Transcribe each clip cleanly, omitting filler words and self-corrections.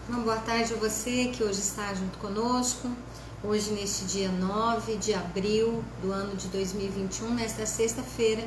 Uma boa tarde a você que hoje está junto conosco. Hoje, neste dia 9 de abril do ano de 2021, nesta sexta-feira,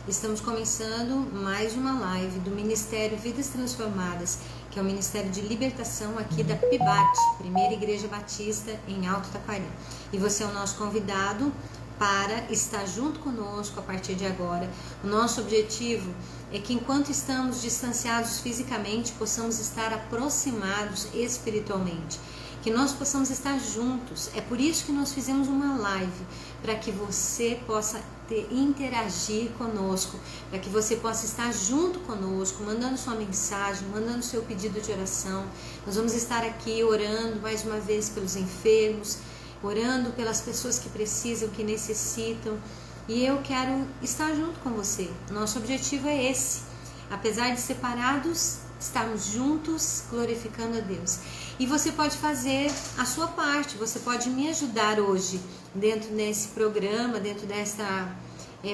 estamos começando mais uma live do Ministério Vidas Transformadas, que é o Ministério de Libertação aqui da PIBAT, Primeira Igreja Batista em Alto Taquari. E você é o nosso convidado para estar junto conosco a partir de agora. O nosso objetivo é que enquanto estamos distanciados fisicamente, possamos estar aproximados espiritualmente, que nós possamos estar juntos. É por isso que nós fizemos uma live, para que você possa interagir conosco, para que você possa estar junto conosco, mandando sua mensagem, mandando seu pedido de oração. Nós vamos estar aqui orando mais uma vez pelos enfermos, orando pelas pessoas que precisam, que necessitam, e eu quero estar junto com você. Nosso objetivo é esse, apesar de separados, estarmos juntos glorificando a Deus. E você pode fazer a sua parte, você pode me ajudar hoje dentro desse programa, dentro desta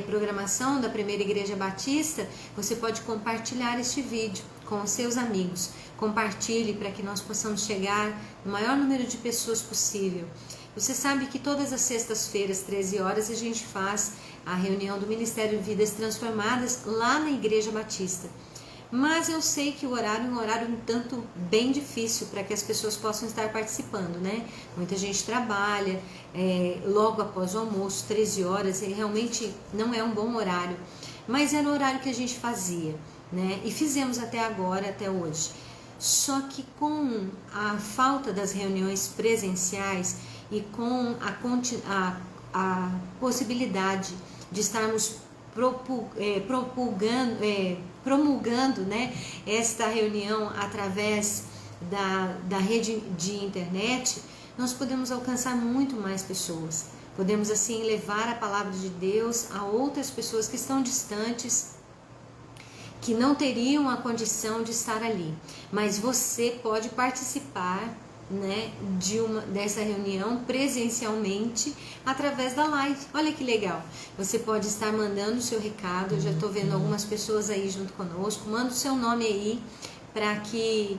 programação da Primeira Igreja Batista. Você pode compartilhar este vídeo com os seus amigos. Compartilhe para que nós possamos chegar no maior número de pessoas possível. Você sabe que todas as sextas-feiras, 13 horas, a gente faz a reunião do Ministério de Vidas Transformadas lá na Igreja Batista. Mas eu sei que o horário é um horário um tanto bem difícil para que as pessoas possam estar participando, né? Muita gente trabalha logo após o almoço, 13 horas, e realmente não é um bom horário. Mas era o horário que a gente fazia, né? E fizemos até agora, até hoje. Só que com a falta das reuniões presenciais e com a possibilidade de estarmos promulgando, né, esta reunião através da rede de internet, nós podemos alcançar muito mais pessoas. Podemos assim levar a palavra de Deus a outras pessoas que estão distantes, que não teriam a condição de estar ali. Mas você pode participar, né, dessa reunião presencialmente através da live. Olha que legal, você pode estar mandando o seu recado. Eu já estou vendo algumas pessoas aí junto conosco. Manda o seu nome aí para que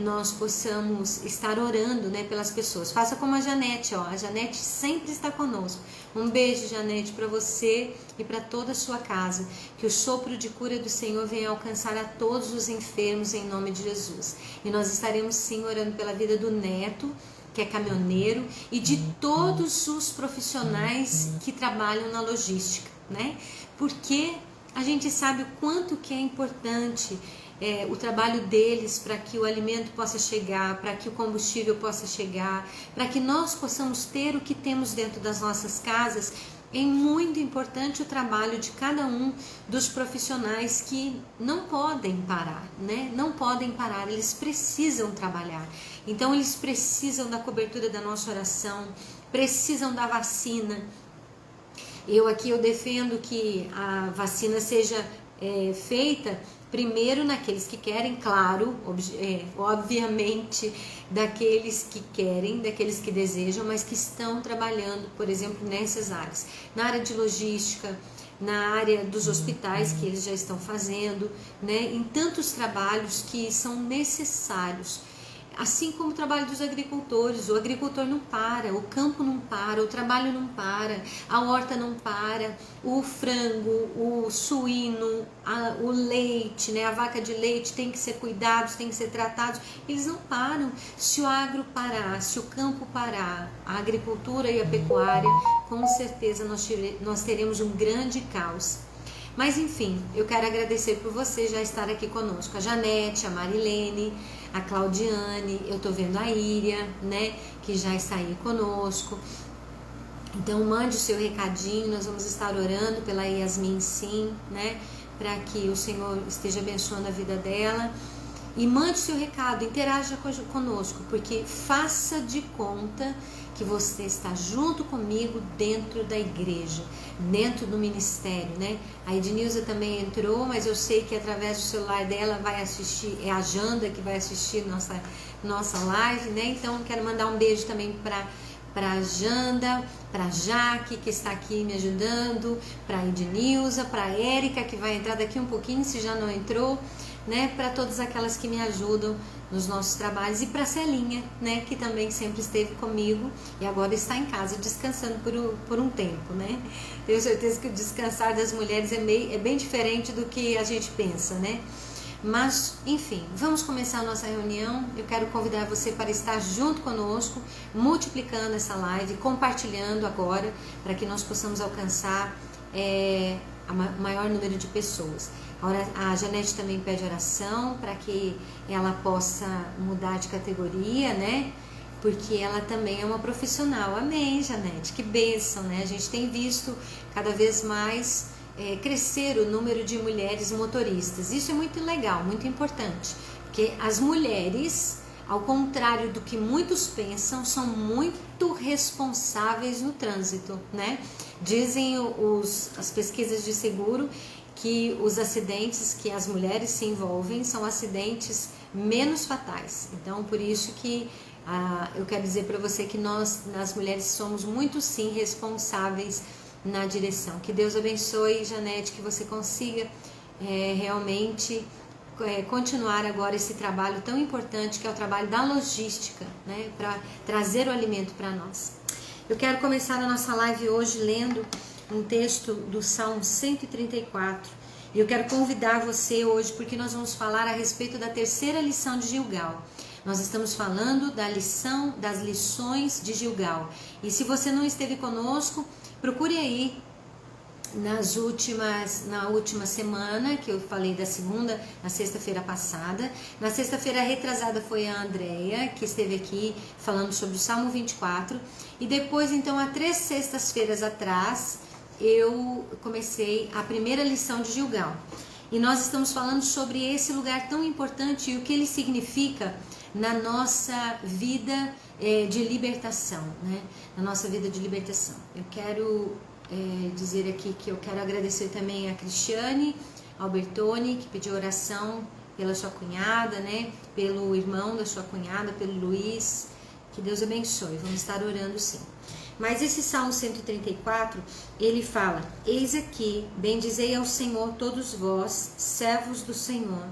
nós possamos estar orando, né, pelas pessoas. Faça como a Janete, ó. A Janete sempre está conosco. Um beijo, Janete, para você e para toda a sua casa. Que o sopro de cura do Senhor venha alcançar a todos os enfermos em nome de Jesus. E nós estaremos sim orando pela vida do Neto, que é caminhoneiro, e de todos os profissionais que trabalham na logística, né? Porque a gente sabe o quanto que é importante o trabalho deles para que o alimento possa chegar, para que o combustível possa chegar, para que nós possamos ter o que temos dentro das nossas casas. É muito importante o trabalho de cada um dos profissionais que não podem parar, né? Não podem parar, eles precisam trabalhar. Então eles precisam da cobertura da nossa oração, precisam da vacina. Eu defendo que a vacina seja feita primeiro naqueles que querem, claro, obviamente daqueles que querem, daqueles que desejam, mas que estão trabalhando, por exemplo, nessas áreas, na área de logística, na área dos hospitais, que eles já estão fazendo, né, em tantos trabalhos que são necessários. Assim como o trabalho dos agricultores, o agricultor não para, o campo não para, o trabalho não para, a horta não para, o frango, o suíno, o leite, né, a vaca de leite tem que ser cuidados, tem que ser tratados, eles não param. Se o agro parar, se o campo parar, a agricultura e a pecuária, com certeza nós teremos um grande caos. Mas enfim, eu quero agradecer por você já estar aqui conosco, a Janete, a Marilene, a Claudiane, eu tô vendo a Íria, né, que já está aí conosco. Então mande o seu recadinho, nós vamos estar orando pela Yasmin, sim, né, para que o Senhor esteja abençoando a vida dela. E mande o seu recado, interaja conosco, porque faça de conta que você está junto comigo dentro da igreja, dentro do ministério, né? A Ednilza também entrou, mas eu sei que através do celular dela vai assistir, é a Janda que vai assistir nossa live, né? Então quero mandar um beijo também para a Janda, para a Jaque, que está aqui me ajudando, para a Ednilza, para a Érica, que vai entrar daqui um pouquinho, se já não entrou, né, para todas aquelas que me ajudam nos nossos trabalhos, e para a Celinha, né, que também sempre esteve comigo e agora está em casa descansando por um tempo, né. Tenho certeza que o descansar das mulheres é bem diferente do que a gente pensa, né. Mas, enfim, vamos começar a nossa reunião. Eu quero convidar você para estar junto conosco, multiplicando essa live, compartilhando agora, para que nós possamos alcançar o maior número de pessoas. A Janete também pede oração para que ela possa mudar de categoria, né? Porque ela também é uma profissional. Amém, Janete? Que bênção, né? A gente tem visto cada vez mais crescer o número de mulheres motoristas. Isso é muito legal, muito importante, porque as mulheres, ao contrário do que muitos pensam, são muito responsáveis no trânsito, né? Dizem as pesquisas de seguro que os acidentes que as mulheres se envolvem são acidentes menos fatais. Então, por isso que eu quero dizer para você que nós, as mulheres, somos muito sim responsáveis na direção. Que Deus abençoe, Janete, que você consiga realmente continuar agora esse trabalho tão importante, que é o trabalho da logística, né, para trazer o alimento para nós. Eu quero começar a nossa live hoje lendo um texto do Salmo 134, e eu quero convidar você hoje, porque nós vamos falar a respeito da terceira lição de Gilgal. Nós estamos falando das lições de Gilgal, e se você não esteve conosco, procure aí na última semana, que eu falei da segunda, na sexta-feira passada. Na sexta-feira retrasada foi a Andréia, que esteve aqui falando sobre o Salmo 24. E depois, então, há 3 sextas-feiras atrás, eu comecei a primeira lição de Gilgal. E nós estamos falando sobre esse lugar tão importante e o que ele significa na nossa vida de libertação, né? Na nossa vida de libertação. Eu quero dizer aqui que eu quero agradecer também a Cristiane Albertoni, que pediu oração pela sua cunhada, né? Pelo irmão da sua cunhada, pelo Luiz. Que Deus abençoe. Vamos estar orando sim. Mas esse Salmo 134, ele fala: eis aqui, bendizei ao Senhor todos vós, servos do Senhor,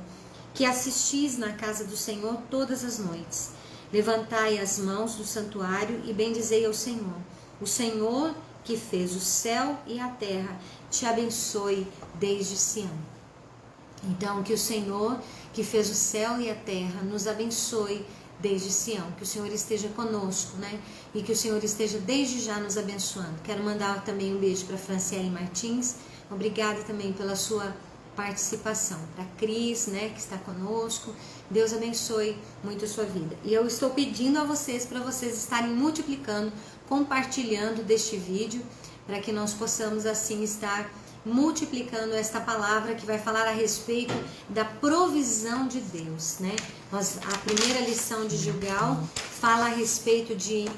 que assistis na casa do Senhor todas as noites. Levantai as mãos do santuário e bendizei ao Senhor. O Senhor que fez o céu e a terra te abençoe desde Sião. Então, que o Senhor que fez o céu e a terra nos abençoe desde Sião, que o Senhor esteja conosco, né? E que o Senhor esteja desde já nos abençoando. Quero mandar também um beijo para Franciele Martins. Obrigada também pela sua participação. Para Cris, né, que está conosco. Deus abençoe muito a sua vida. E eu estou pedindo a vocês, para vocês estarem multiplicando, compartilhando deste vídeo, para que nós possamos assim estar multiplicando esta palavra que vai falar a respeito da provisão de Deus, né? A primeira lição de Gilgal fala a respeito de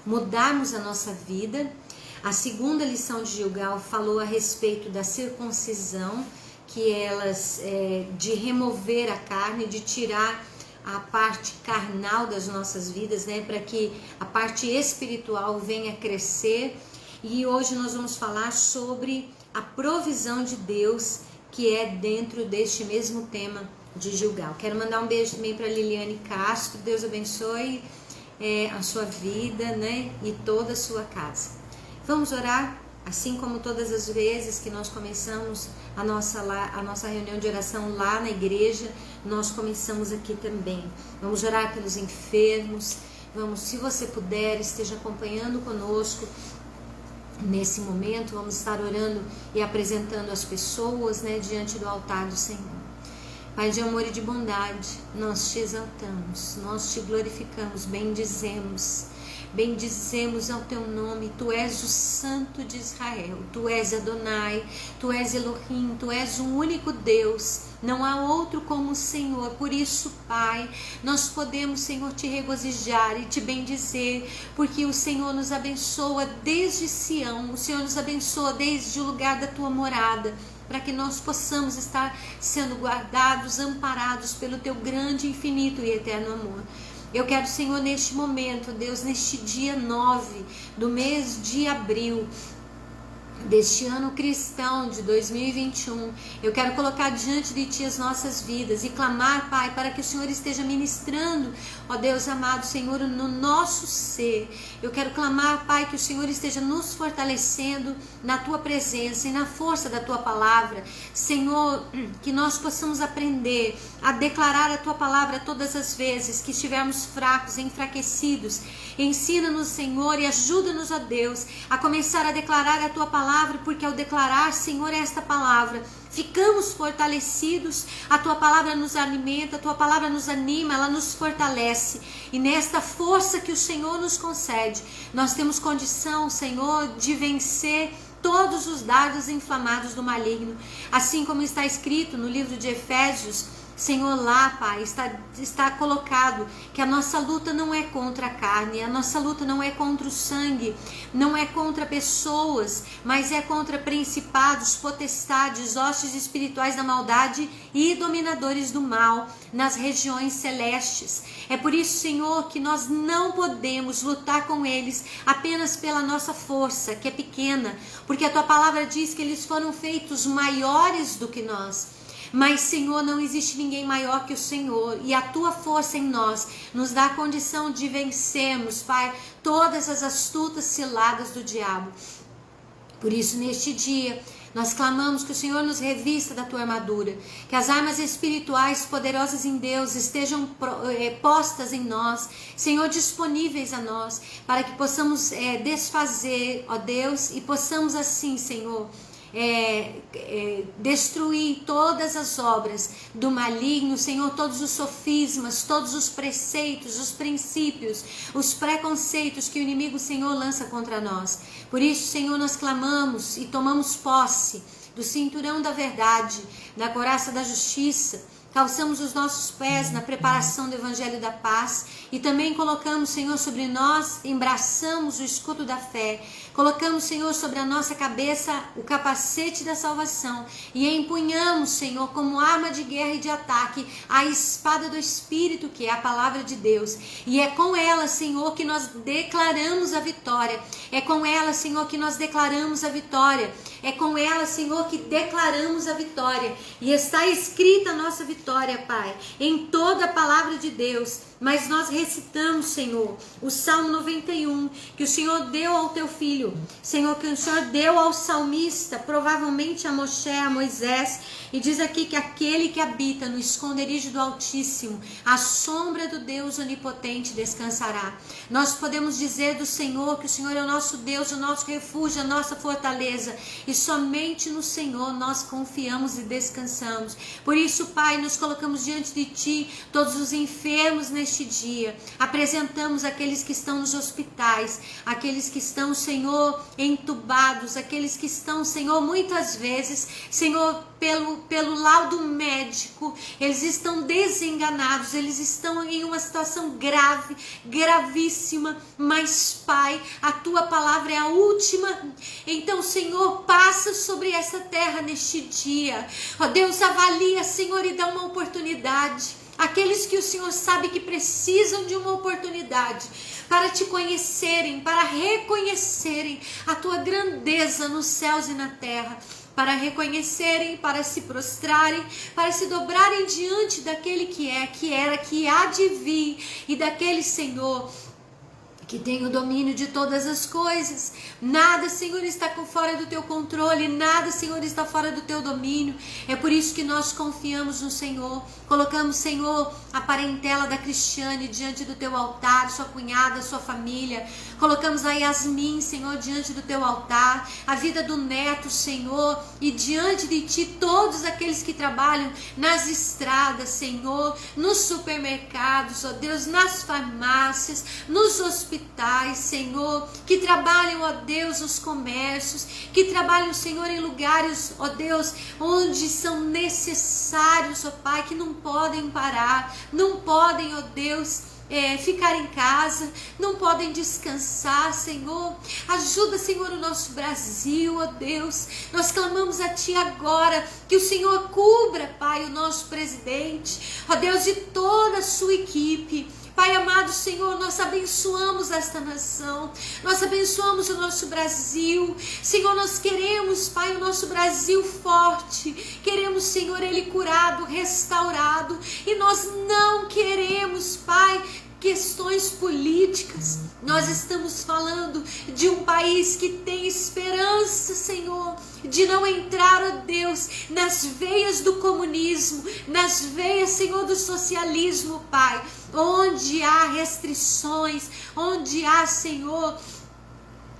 mudarmos a nossa vida. A segunda lição de Gilgal falou a respeito da circuncisão, que de remover a carne, de tirar a parte carnal das nossas vidas, né, para que a parte espiritual venha crescer. E hoje nós vamos falar sobre a provisão de Deus, que é dentro deste mesmo tema de Gilgal. Quero mandar um beijo também para Liliane Castro. Deus abençoe a sua vida, né, e toda a sua casa. Vamos orar, assim como todas as vezes que nós começamos a nossa reunião de oração lá na igreja, nós começamos aqui também. Vamos orar pelos enfermos. Se você puder, esteja acompanhando conosco. Nesse momento, vamos estar orando e apresentando as pessoas, né, diante do altar do Senhor. Pai de amor e de bondade, nós te exaltamos, nós te glorificamos, bendizemos ao teu nome. Tu és o Santo de Israel, tu és Adonai, tu és Elohim, tu és o único Deus, não há outro como o Senhor. Por isso, Pai, nós podemos, Senhor, te regozijar e te bendizer, porque o Senhor nos abençoa desde Sião, o Senhor nos abençoa desde o lugar da tua morada, para que nós possamos estar sendo guardados, amparados pelo teu grande, infinito e eterno amor. Eu quero, Senhor, neste momento, Deus, neste dia 9 do mês de abril, deste ano cristão de 2021, eu quero colocar diante de Ti as nossas vidas e clamar, Pai, para que o Senhor esteja ministrando, ó Deus amado, Senhor, no nosso ser. Eu quero clamar, Pai, que o Senhor esteja nos fortalecendo na Tua presença e na força da Tua palavra. Senhor, que nós possamos aprender a declarar a Tua palavra todas as vezes que estivermos fracos, enfraquecidos. Ensina-nos, Senhor, e ajuda-nos, ó Deus, a começar a declarar a Tua palavra, porque ao declarar, Senhor, esta palavra, ficamos fortalecidos. A Tua palavra nos alimenta, a Tua palavra nos anima, ela nos fortalece. E nesta força que o Senhor nos concede, nós temos condição, Senhor, de vencer todos os dardos inflamados do maligno. Assim como está escrito no livro de Efésios, Senhor, lá, Pai, está colocado que a nossa luta não é contra a carne, a nossa luta não é contra o sangue, não é contra pessoas, mas é contra principados, potestades, hostes espirituais da maldade e dominadores do mal nas regiões celestes. É por isso, Senhor, que nós não podemos lutar com eles apenas pela nossa força, que é pequena, porque a Tua palavra diz que eles foram feitos maiores do que nós. Mas, Senhor, não existe ninguém maior que o Senhor, e a Tua força em nós nos dá a condição de vencermos, Pai, todas as astutas ciladas do diabo. Por isso, neste dia, nós clamamos que o Senhor nos revista da Tua armadura, que as armas espirituais poderosas em Deus estejam postas em nós, Senhor, disponíveis a nós, para que possamos desfazer, ó Deus, e possamos assim, Senhor, destruir todas as obras do maligno, Senhor, todos os sofismas, todos os preceitos, os princípios, os preconceitos que o inimigo, Senhor, lança contra nós. Por isso, Senhor, nós clamamos e tomamos posse do cinturão da verdade, da couraça da justiça. Calçamos os nossos pés na preparação do Evangelho da Paz e também colocamos, Senhor, sobre nós, embraçamos o escudo da fé. Colocamos, Senhor, sobre a nossa cabeça o capacete da salvação e empunhamos, Senhor, como arma de guerra e de ataque, a espada do Espírito, que é a palavra de Deus. E é com ela, Senhor, que nós declaramos a vitória. É com ela, Senhor, que nós declaramos a vitória. É com ela, Senhor, que declaramos a vitória. E está escrita a nossa vitória, Pai, em toda a palavra de Deus. Mas nós recitamos, Senhor, o Salmo 91, que o Senhor deu ao Teu Filho. Senhor, que o Senhor deu ao salmista, provavelmente a Moisés. E diz aqui que aquele que habita no esconderijo do Altíssimo, a sombra do Deus onipotente descansará. Nós podemos dizer do Senhor que o Senhor é o nosso Deus, o nosso refúgio, a nossa fortaleza. E somente no Senhor nós confiamos e descansamos. Por isso, Pai, nos colocamos diante de Ti, todos os enfermos neste dia. Apresentamos aqueles que estão nos hospitais, aqueles que estão, Senhor, entubados, aqueles que estão, Senhor, muitas vezes, Senhor, pelo laudo médico, eles estão desenganados, eles estão em uma situação grave, gravíssima, mas, Pai, a Tua palavra é a última. Então, Senhor, passa sobre essa terra neste dia. Ó Deus, avalia, Senhor, e dá uma oportunidade. Aqueles que o Senhor sabe que precisam de uma oportunidade para Te conhecerem, para reconhecerem a Tua grandeza nos céus e na terra, para reconhecerem, para se prostrarem, para se dobrarem diante daquele que é, que era, que há de vir, e daquele, Senhor, que tem o domínio de todas as coisas. Nada, Senhor, está fora do Teu controle, nada, Senhor, está fora do Teu domínio. É por isso que nós confiamos no Senhor. Colocamos, Senhor, a parentela da Cristiane diante do Teu altar, sua cunhada, sua família. Colocamos a Yasmin, Senhor, diante do Teu altar, a vida do neto, Senhor, e diante de Ti todos aqueles que trabalham nas estradas, Senhor, nos supermercados, ó Deus, nas farmácias, nos hospitais, Senhor, que trabalham, ó Deus, nos comércios, que trabalham, Senhor, em lugares, ó Deus, onde são necessários, ó Pai, que não podem parar, não podem, ó Deus, ficar em casa, não podem descansar, Senhor. Ajuda, Senhor, o nosso Brasil, ó Deus. Nós clamamos a Ti agora, que o Senhor cubra, Pai, o nosso presidente, ó Deus, e toda a sua equipe. Pai amado, Senhor, nós abençoamos esta nação, nós abençoamos o nosso Brasil. Senhor, nós queremos, Pai, o nosso Brasil forte, queremos, Senhor, ele curado, restaurado, e nós não queremos, Pai, questões políticas. Nós estamos falando de um país que tem esperança, Senhor, de não entrar, ó Deus, nas veias do comunismo, nas veias, Senhor, do socialismo, Pai, onde há restrições, onde há, Senhor,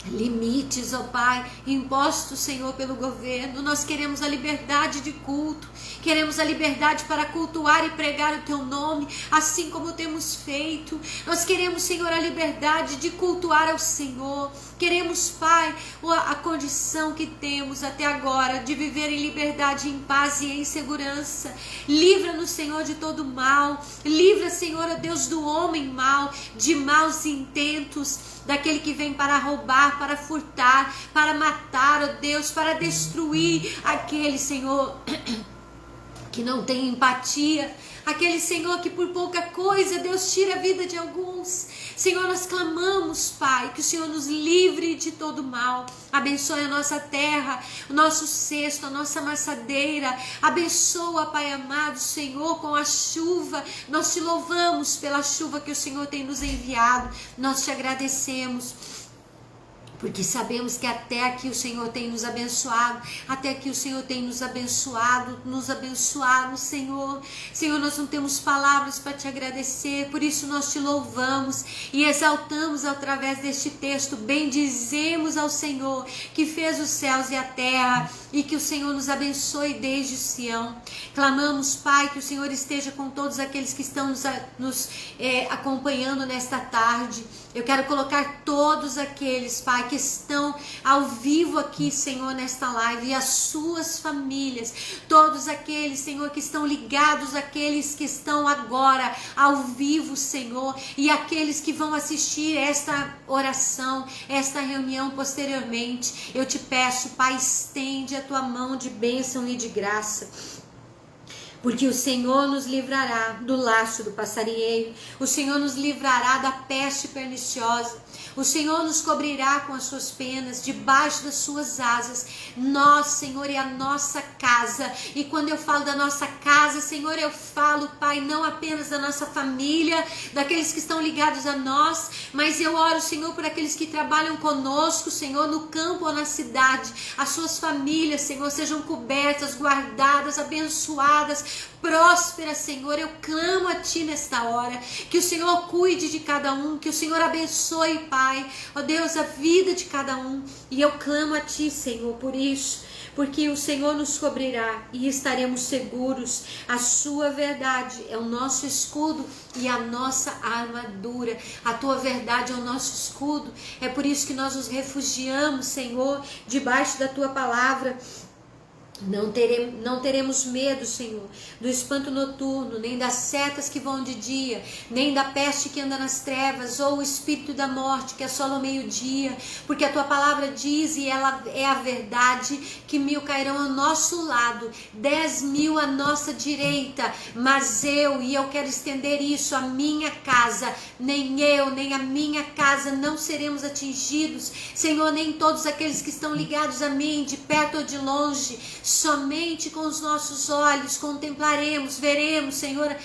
limites, ó Pai, impostos, Senhor, pelo governo. Nós queremos a liberdade de culto, queremos a liberdade para cultuar e pregar o Teu nome, assim como temos feito. Nós queremos, Senhor, a liberdade de cultuar ao Senhor. Queremos, Pai, a condição que temos até agora de viver em liberdade, em paz e em segurança. Livra-nos, Senhor, de todo mal. Livra, Senhor, ó Deus, do homem mau, de maus intentos, daquele que vem para roubar, para furtar, para matar, ó Deus, para destruir aquele, Senhor, que não tem empatia, aquele, Senhor, que por pouca coisa, Deus, tira a vida de alguns. Senhor, nós clamamos, Pai, que o Senhor nos livre de todo mal. Abençoe a nossa terra, o nosso cesto, a nossa amassadeira. Abençoa, Pai amado, Senhor, com a chuva. Nós te louvamos pela chuva que o Senhor tem nos enviado. Nós te agradecemos, porque sabemos que até aqui o Senhor tem nos abençoado, até aqui o Senhor tem nos abençoado, Senhor. Senhor, nós não temos palavras para te agradecer, por isso nós te louvamos e exaltamos através deste texto, bendizemos ao Senhor, que fez os céus e a terra, e que o Senhor nos abençoe desde Sião. Clamamos, Pai, que o Senhor esteja com todos aqueles que estão nos acompanhando nesta tarde. Eu quero colocar todos aqueles, Pai, que estão ao vivo aqui, Senhor, nesta live, e as suas famílias, todos aqueles, Senhor, que estão ligados, aqueles que estão agora ao vivo, Senhor, e aqueles que vão assistir esta oração, esta reunião posteriormente. Eu te peço, Pai, estende a tua mão de bênção e de graça, porque o Senhor nos livrará do laço do passarinheiro, o Senhor nos livrará da peste perniciosa, o Senhor nos cobrirá com as suas penas, debaixo das suas asas. Nós, Senhor, é a nossa casa. E quando eu falo da nossa casa, Senhor, eu falo, Pai, não apenas da nossa família, daqueles que estão ligados a nós, mas eu oro, Senhor, por aqueles que trabalham conosco, Senhor, no campo ou na cidade. As suas famílias, Senhor, sejam cobertas, guardadas, abençoadas, prósperas, Senhor. Eu clamo a Ti nesta hora, que o Senhor cuide de cada um, que o Senhor abençoe, Pai, ó Deus, a vida de cada um. E eu clamo a Ti, Senhor, por isso, porque o Senhor nos cobrirá e estaremos seguros. A sua verdade é o nosso escudo e a nossa armadura. A tua verdade é o nosso escudo. É por isso que nós nos refugiamos, Senhor, debaixo da tua palavra. Não teremos medo, Senhor, do espanto noturno, nem das setas que vão de dia, nem da peste que anda nas trevas, ou o espírito da morte que assola ao meio-dia, porque a tua palavra diz, e ela é a verdade, que 1000 cairão ao nosso lado, 10.000 à nossa direita, mas eu quero estender isso à minha casa, nem eu, nem a minha casa não seremos atingidos, Senhor, nem todos aqueles que estão ligados a mim, de perto ou de longe. Somente com os nossos olhos contemplaremos, veremos, Senhor,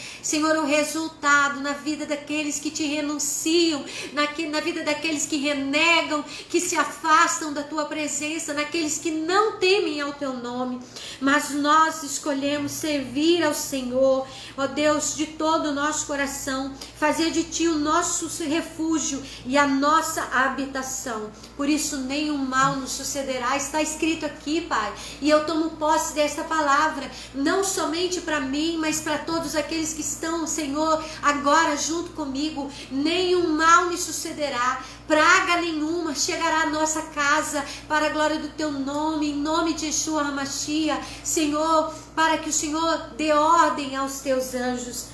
o resultado na vida daqueles que te renunciam, na vida daqueles que renegam, que se afastam da tua presença, naqueles que não temem ao teu nome. Mas nós escolhemos servir ao Senhor, ó Deus, de todo o nosso coração, fazer de ti o nosso refúgio e a nossa habitação. Por isso nenhum mal nos sucederá. Está escrito aqui, Pai, e eu tomo posse desta palavra, não somente para mim, mas para todos aqueles que estão, Senhor, agora junto comigo. Nenhum mal me sucederá, praga nenhuma chegará à nossa casa, para a glória do teu nome, em nome de Yeshua HaMashiach, Senhor, para que o Senhor dê ordem aos teus anjos,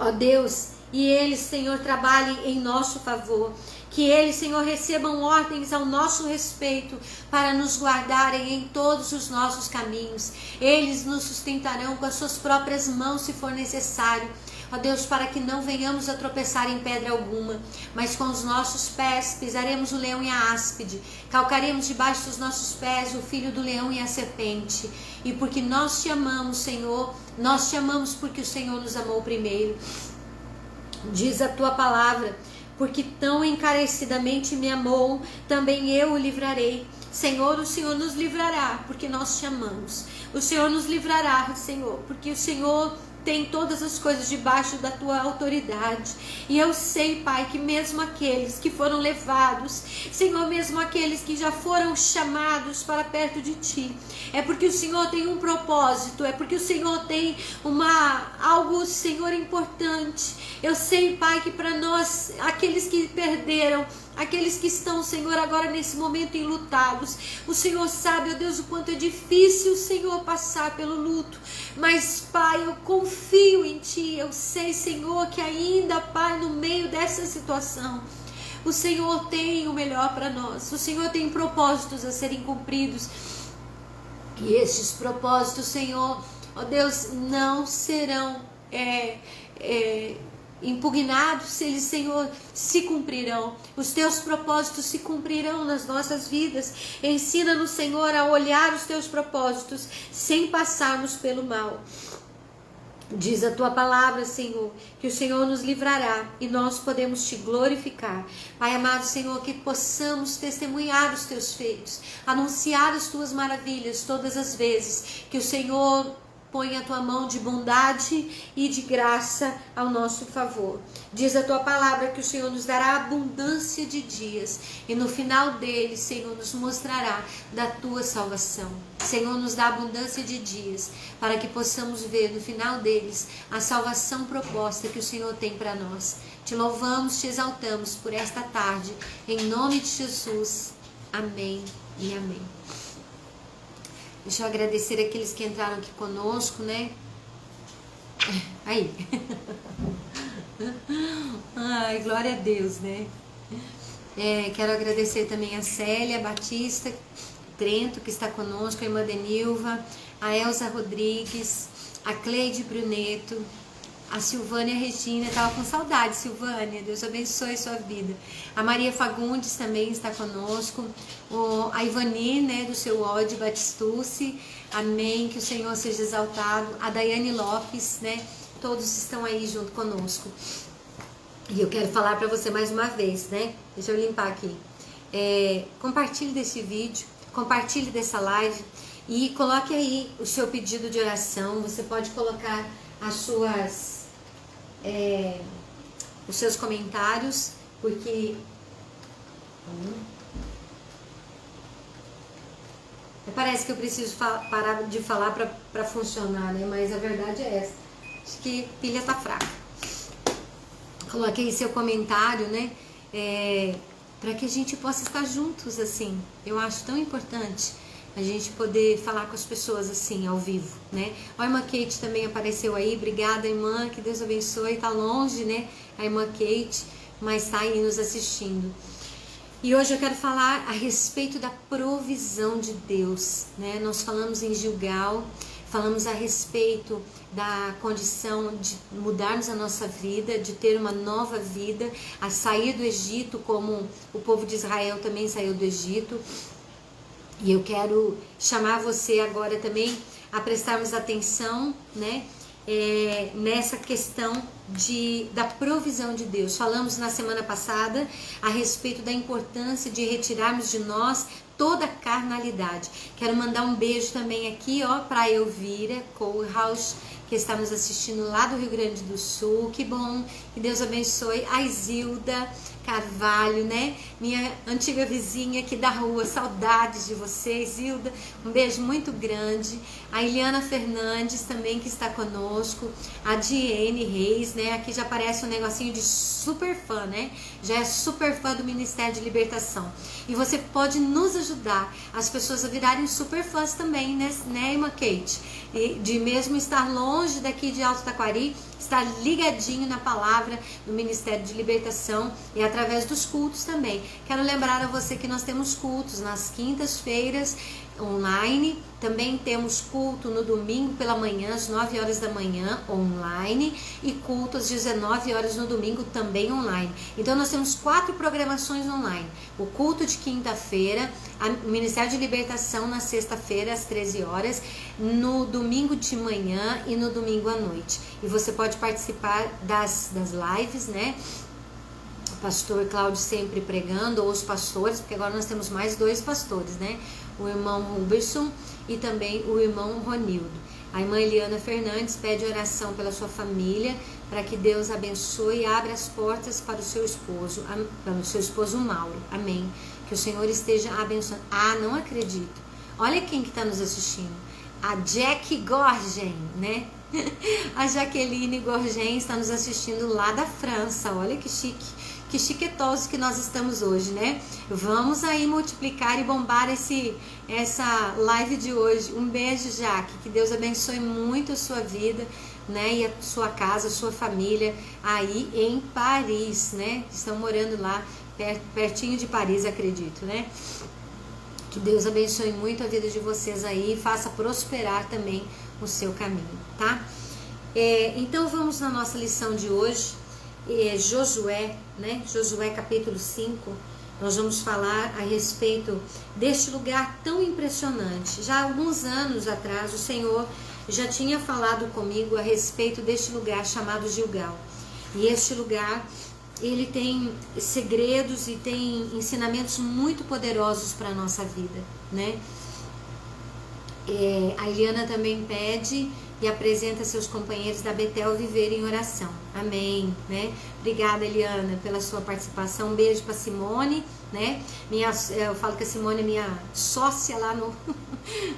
ó Deus, e eles, Senhor, trabalhem em nosso favor. Que eles, Senhor, recebam ordens ao nosso respeito para nos guardarem em todos os nossos caminhos. Eles nos sustentarão com as suas próprias mãos se for necessário. ó Deus, para que não venhamos a tropeçar em pedra alguma, mas com os nossos pés pisaremos o leão e a áspide, calcaremos debaixo dos nossos pés o filho do leão e a serpente. E porque nós te amamos, Senhor, nós te amamos porque o Senhor nos amou primeiro. Diz a tua palavra: porque tão encarecidamente me amou, também eu o livrarei. Senhor, o Senhor nos livrará, porque nós te amamos. O Senhor nos livrará, Senhor, porque o Senhor tem todas as coisas debaixo da tua autoridade. E eu sei, Pai, que mesmo aqueles que foram levados, Senhor, mesmo aqueles que já foram chamados para perto de ti, é porque o Senhor tem um propósito, é porque o Senhor tem algo, Senhor, importante. Eu sei, Pai, que para nós, aqueles que perderam, aqueles que estão, Senhor, agora nesse momento enlutados, o Senhor sabe, ó Deus, o quanto é difícil, Senhor, passar pelo luto. Mas, Pai, eu confio em Ti. Eu sei, Senhor, que ainda, Pai, no meio dessa situação, o Senhor tem o melhor para nós. O Senhor tem propósitos a serem cumpridos. E estes propósitos, Senhor, ó Deus, não serão impugnados, eles, Senhor, se cumprirão. Os teus propósitos se cumprirão nas nossas vidas. Ensina-nos, Senhor, a olhar os teus propósitos sem passarmos pelo mal. Diz a tua palavra, Senhor, que o Senhor nos livrará e nós podemos te glorificar. Pai amado, Senhor, que possamos testemunhar os teus feitos, anunciar as tuas maravilhas todas as vezes que o Senhor põe a tua mão de bondade e de graça ao nosso favor. Diz a tua palavra que o Senhor nos dará abundância de dias e no final deles, Senhor, nos mostrará da tua salvação. Senhor, nos dá abundância de dias para que possamos ver no final deles a salvação proposta que o Senhor tem para nós. Te louvamos, te exaltamos por esta tarde, em nome de Jesus. Amém e amém. Deixa eu agradecer aqueles que entraram aqui conosco, né? Aí. Ai, glória a Deus, né? Quero agradecer também a Célia Batista Trento, que está conosco, a irmã Denilva, a Elza Rodrigues, a Cleide Bruneto, a Silvânia Regina. Estava com saudade, Silvânia, Deus abençoe a sua vida. A Maria Fagundes também está conosco, a Ivani, né, do seu Ode Batistucci, amém, que o Senhor seja exaltado. A Daiane Lopes, né, todos estão aí junto conosco. E eu quero falar para você mais uma vez, né, deixa eu limpar aqui. Compartilhe desse vídeo, compartilhe dessa live e coloque aí o seu pedido de oração. Você pode colocar os seus comentários, porque parece que eu preciso parar de falar para funcionar, né? Mas a verdade é essa. Acho que a pilha tá fraca. Coloque aí seu comentário, né? Para que a gente possa estar juntos, assim. Eu acho tão importante a gente poder falar com as pessoas assim, ao vivo, né? A irmã Kate também apareceu aí, obrigada, irmã, que Deus abençoe. Tá longe, né, a irmã Kate, mas tá aí nos assistindo. E hoje eu quero falar a respeito da provisão de Deus, né? Nós falamos em Gilgal, falamos a respeito da condição de mudarmos a nossa vida, de ter uma nova vida, a sair do Egito, como o povo de Israel também saiu do Egito. E eu quero chamar você agora também a prestarmos atenção, né, nessa questão da provisão de Deus. Falamos na semana passada a respeito da importância de retirarmos de nós toda a carnalidade. Quero mandar um beijo também aqui, ó, para a Elvira Kohlhaus, que está nos assistindo lá do Rio Grande do Sul. Que bom, que Deus abençoe. A Isilda Carvalho, né? Minha antiga vizinha aqui da rua, saudades de você, Isilda. Um beijo muito grande. A Eliana Fernandes também, que está conosco. A Diene Reis, né? Aqui já aparece um negocinho de super fã, né? Já é super fã do Ministério de Libertação. E você pode nos ajudar, as pessoas a virarem super fãs também, né, irmã Kate? E de mesmo estar longe daqui de Alto Taquari, estar ligadinho na palavra do Ministério de Libertação e através dos cultos também. Quero lembrar a você que nós temos cultos nas quintas-feiras, online. Também temos culto no domingo pela manhã, às 9 horas da manhã, online, e culto às 19 horas no domingo, também online. Então nós temos 4 programações online: o culto de quinta-feira, o Ministério de Libertação na sexta-feira às 13 horas, no domingo de manhã e no domingo à noite. E você pode participar das lives, né? O pastor Cláudio sempre pregando, ou os pastores, porque agora nós temos mais 2 pastores, né? O irmão Huberson e também o irmão Ronildo. A irmã Eliana Fernandes pede oração pela sua família, para que Deus abençoe e abra as portas para o seu esposo Mauro. Amém. Que o Senhor esteja abençoando. Ah, não acredito. Olha quem que está nos assistindo. A Jack Gorgen, né? A Jaqueline Gorgen está nos assistindo lá da França. Olha que chique. Que chiquetosos que nós estamos hoje, né? Vamos aí multiplicar e bombar essa live de hoje. Um beijo, Jaque. Que Deus abençoe muito a sua vida, né? E a sua casa, a sua família aí em Paris, né? Estão morando lá, pertinho de Paris, acredito, né? Que Deus abençoe muito a vida de vocês aí e faça prosperar também o seu caminho, tá? Então vamos na nossa lição de hoje. Josué, né? Josué capítulo 5, nós vamos falar a respeito deste lugar tão impressionante. Já há alguns anos atrás, o Senhor já tinha falado comigo a respeito deste lugar chamado Gilgal. E este lugar, ele tem segredos e tem ensinamentos muito poderosos para a nossa vida, né? A Eliana também pede e apresenta seus companheiros da Betel viver em oração. Amém, né? Obrigada, Eliana, pela sua participação. Um beijo para Simone, né? Eu falo que a Simone é minha sócia lá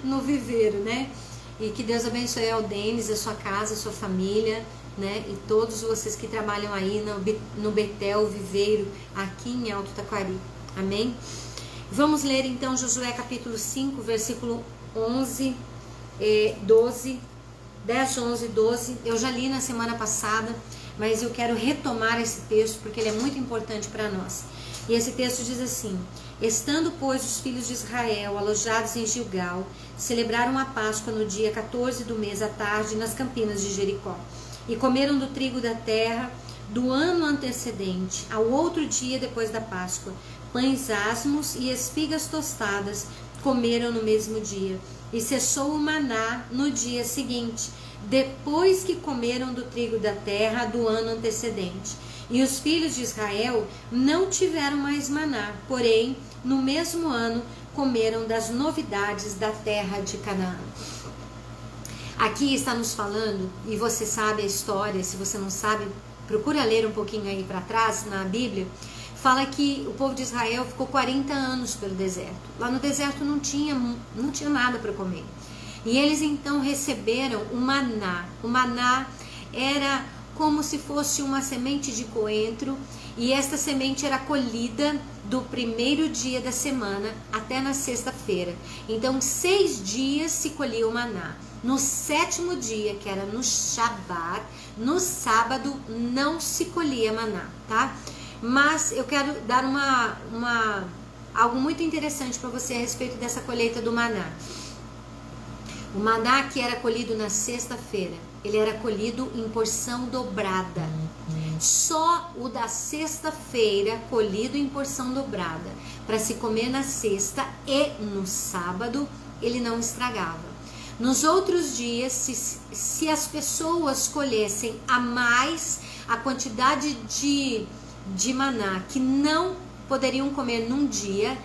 no viveiro, né? E que Deus abençoe ao Denis, a sua casa, a sua família, né? E todos vocês que trabalham aí no Betel Viveiro, aqui em Alto Taquari. Amém? Vamos ler então Josué capítulo 5, versículo 11, 12, 10, 11, 12. Eu já li na semana passada, mas eu quero retomar esse texto porque ele é muito importante para nós. E esse texto diz assim: estando, pois, os filhos de Israel alojados em Gilgal, celebraram a Páscoa no dia 14 do mês à tarde nas campinas de Jericó. E comeram do trigo da terra do ano antecedente, ao outro dia depois da Páscoa. Pães asmos e espigas tostadas comeram no mesmo dia. E cessou o maná no dia seguinte, depois que comeram do trigo da terra do ano antecedente. E os filhos de Israel não tiveram mais maná, porém, no mesmo ano, comeram das novidades da terra de Canaã. Aqui está nos falando, e você sabe a história, se você não sabe, procura ler um pouquinho aí para trás na Bíblia. Fala que o povo de Israel ficou 40 anos pelo deserto. Lá no deserto não tinha nada para comer. E eles então receberam o maná. O maná era como se fosse uma semente de coentro, e esta semente era colhida do primeiro dia da semana até na sexta-feira. Então 6 dias se colhia o maná. No 7º dia, que era no Shabat, no sábado, não se colhia maná, tá? Mas eu quero dar algo muito interessante para você a respeito dessa colheita do maná. O maná que era colhido na sexta-feira, ele era colhido em porção dobrada. Só o da sexta-feira, colhido em porção dobrada, para se comer na sexta e no sábado, ele não estragava. Nos outros dias, se as pessoas colhessem a mais a quantidade de maná que não poderiam comer num dia,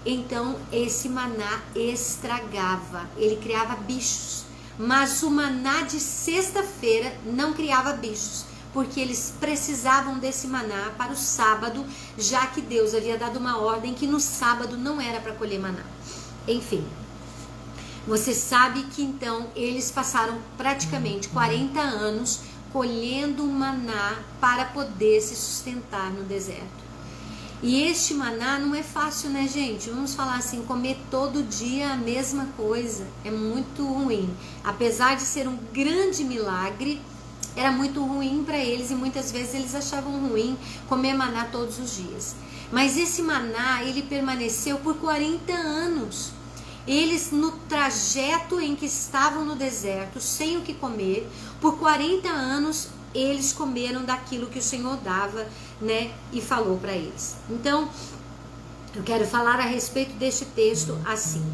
então esse maná estragava, ele criava bichos. Mas o maná de sexta-feira não criava bichos, porque eles precisavam desse maná para o sábado, já que Deus havia dado uma ordem que no sábado não era para colher maná. Enfim, você sabe que então eles passaram praticamente 40 anos colhendo maná para poder se sustentar no deserto. E este maná não é fácil, né, gente? Vamos falar assim, comer todo dia a mesma coisa é muito ruim. Apesar de ser um grande milagre, era muito ruim para eles e muitas vezes eles achavam ruim comer maná todos os dias. Mas esse maná, ele permaneceu por 40 anos. eles no trajeto em que estavam no deserto, sem o que comer, por 40 anos eles comeram daquilo que o Senhor dava, né, e falou para eles. Então, eu quero falar a respeito deste texto assim.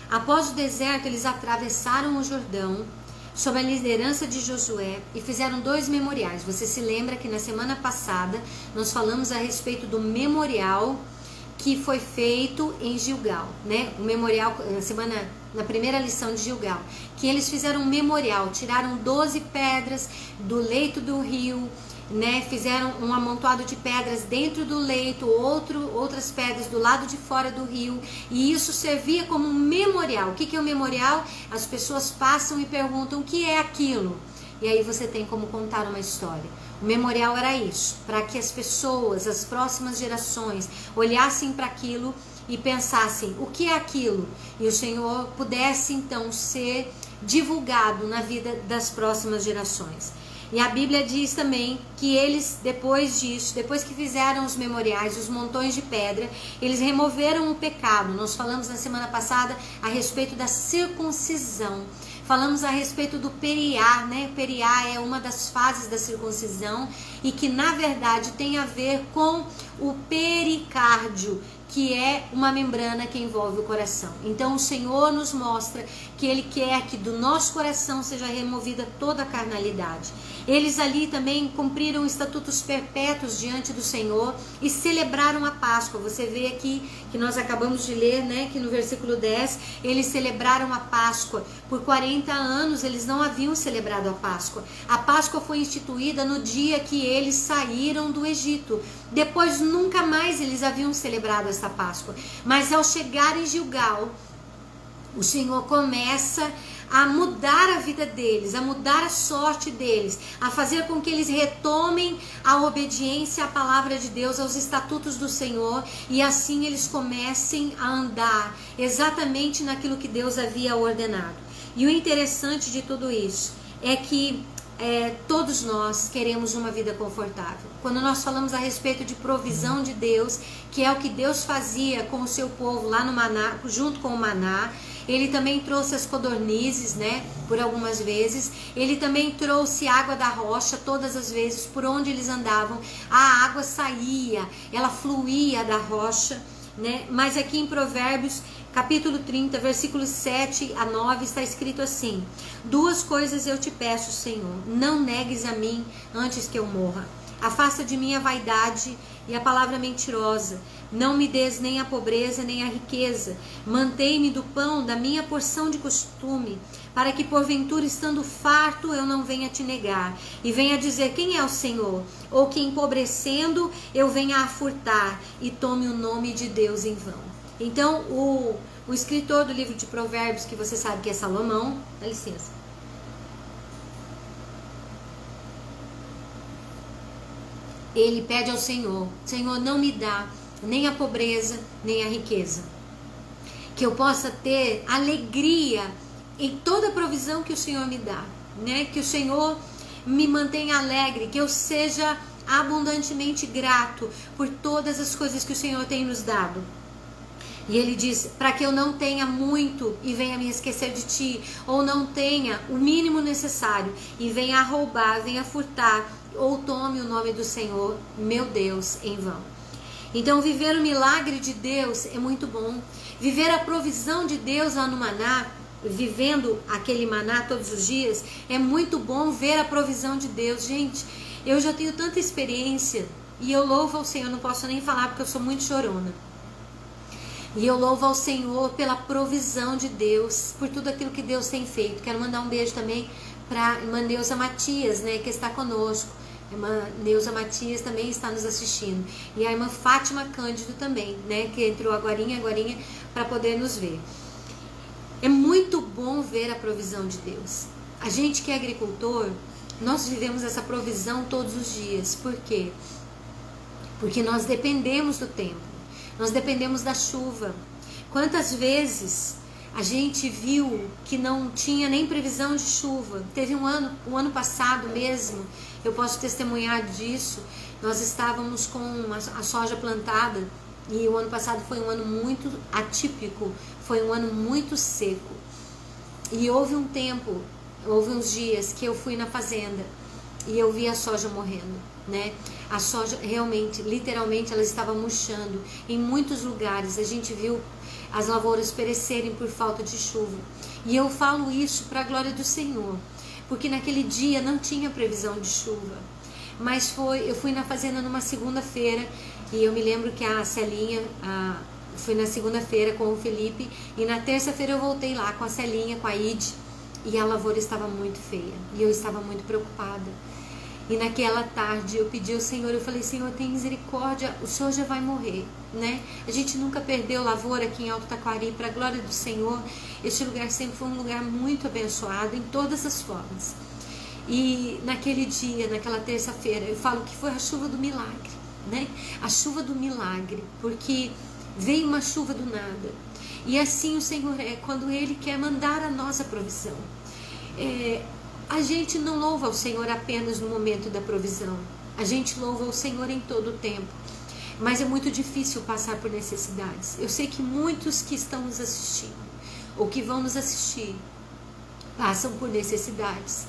Após o deserto, eles atravessaram o Jordão, sob a liderança de Josué, e fizeram 2 memoriais. Você se lembra que na semana passada nós falamos a respeito do memorial que foi feito em Gilgal, né? O memorial, na primeira lição de Gilgal, que eles fizeram um memorial, tiraram 12 pedras do leito do rio, né? Fizeram um amontoado de pedras dentro do leito, outras pedras do lado de fora do rio, e isso servia como um memorial. O que é o memorial? As pessoas passam e perguntam o que é aquilo, e aí você tem como contar uma história. O memorial era isso, para que as pessoas, as próximas gerações, olhassem para aquilo e pensassem, o que é aquilo? E o Senhor pudesse então ser divulgado na vida das próximas gerações. E a Bíblia diz também que eles, depois disso, depois que fizeram os memoriais, os montões de pedra, eles removeram o pecado. Nós falamos na semana passada a respeito da circuncisão. Falamos a respeito do periá, né? O periá é uma das fases da circuncisão e que na verdade tem a ver com o pericárdio, que é uma membrana que envolve o coração. Então o Senhor nos mostra que Ele quer que do nosso coração seja removida toda a carnalidade. Eles ali também cumpriram estatutos perpétuos diante do Senhor e celebraram a Páscoa. Você vê aqui que nós acabamos de ler, né, que no versículo 10, eles celebraram a Páscoa. Por 40 anos eles não haviam celebrado a Páscoa. A Páscoa foi instituída no dia que eles saíram do Egito. Depois nunca mais eles haviam celebrado essa Páscoa. Mas ao chegar em Gilgal, o Senhor começa a mudar a vida deles, a mudar a sorte deles, a fazer com que eles retomem a obediência à palavra de Deus, aos estatutos do Senhor, e assim eles comecem a andar exatamente naquilo que Deus havia ordenado. E o interessante de tudo isso é que todos nós queremos uma vida confortável. Quando nós falamos a respeito de provisão de Deus, que é o que Deus fazia com o seu povo lá no maná, junto com o maná, Ele também trouxe as codornizes, né, por algumas vezes. Ele também trouxe água da rocha todas as vezes por onde eles andavam. A água saía, ela fluía da rocha, né? Mas aqui em Provérbios, capítulo 30, versículos 7 a 9, está escrito assim: 2 coisas eu te peço, Senhor, não negues a mim antes que eu morra. Afasta de mim a vaidade e a palavra mentirosa. Não me des nem a pobreza nem a riqueza. Mantém-me do pão da minha porção de costume, para que porventura, estando farto, eu não venha te negar e venha dizer quem é o Senhor, ou que empobrecendo eu venha a furtar e tome o nome de Deus em vão. Então o escritor do livro de Provérbios, que você sabe que é Salomão, dá licença, ele pede ao Senhor: Senhor, não me dá nem a pobreza, nem a riqueza. Que eu possa ter alegria em toda a provisão que o Senhor me dá, né? Que o Senhor me mantenha alegre, que eu seja abundantemente grato por todas as coisas que o Senhor tem nos dado. E ele diz, para que eu não tenha muito e venha me esquecer de ti, ou não tenha o mínimo necessário e venha a roubar, venha a furtar, ou tome o nome do Senhor, meu Deus, em vão. Então viver o milagre de Deus é muito bom. Viver a provisão de Deus lá no maná, vivendo aquele maná todos os dias, é muito bom ver a provisão de Deus. Gente, eu já tenho tanta experiência e eu louvo ao Senhor, não posso nem falar porque eu sou muito chorona. E eu louvo ao Senhor pela provisão de Deus, por tudo aquilo que Deus tem feito. Quero mandar um beijo também para a irmã Neuza Matias, né, que está conosco. A irmã Neuza Matias também está nos assistindo. E a irmã Fátima Cândido também, né, que entrou agorinha para poder nos ver. É muito bom ver a provisão de Deus. A gente que é agricultor, nós vivemos essa provisão todos os dias. Por quê? Porque nós dependemos do tempo. Nós dependemos da chuva. Quantas vezes a gente viu que não tinha nem previsão de chuva? Teve o ano passado mesmo, eu posso testemunhar disso. Nós estávamos com a soja plantada E o ano passado foi um ano muito atípico, foi um ano muito seco. E houve uns dias que eu fui na fazenda e eu vi a soja morrendo, né? A soja realmente, literalmente, ela estava murchando. Em muitos lugares a gente viu as lavouras perecerem por falta de chuva. E eu falo isso para a glória do Senhor, porque naquele dia não tinha previsão de chuva. Mas eu fui na fazenda numa segunda-feira e eu me lembro que a Celinha, fui na segunda-feira com o Felipe e na terça-feira eu voltei lá com a Celinha, com a Ide, e a lavoura estava muito feia e eu estava muito preocupada. E naquela tarde eu pedi ao Senhor, eu falei, Senhor, tem misericórdia, o Senhor já vai morrer, né? A gente nunca perdeu lavoura aqui em Alto Taquari, para a glória do Senhor. Este lugar sempre foi um lugar muito abençoado em todas as formas. E naquele dia, naquela terça-feira, eu falo que foi a chuva do milagre, né? A chuva do milagre, porque veio uma chuva do nada. E assim o Senhor é, quando Ele quer mandar a nossa provisão. A gente não louva ao Senhor apenas no momento da provisão. A gente louva ao Senhor em todo o tempo. Mas é muito difícil passar por necessidades. Eu sei que muitos que estão nos assistindo, ou que vão nos assistir, passam por necessidades.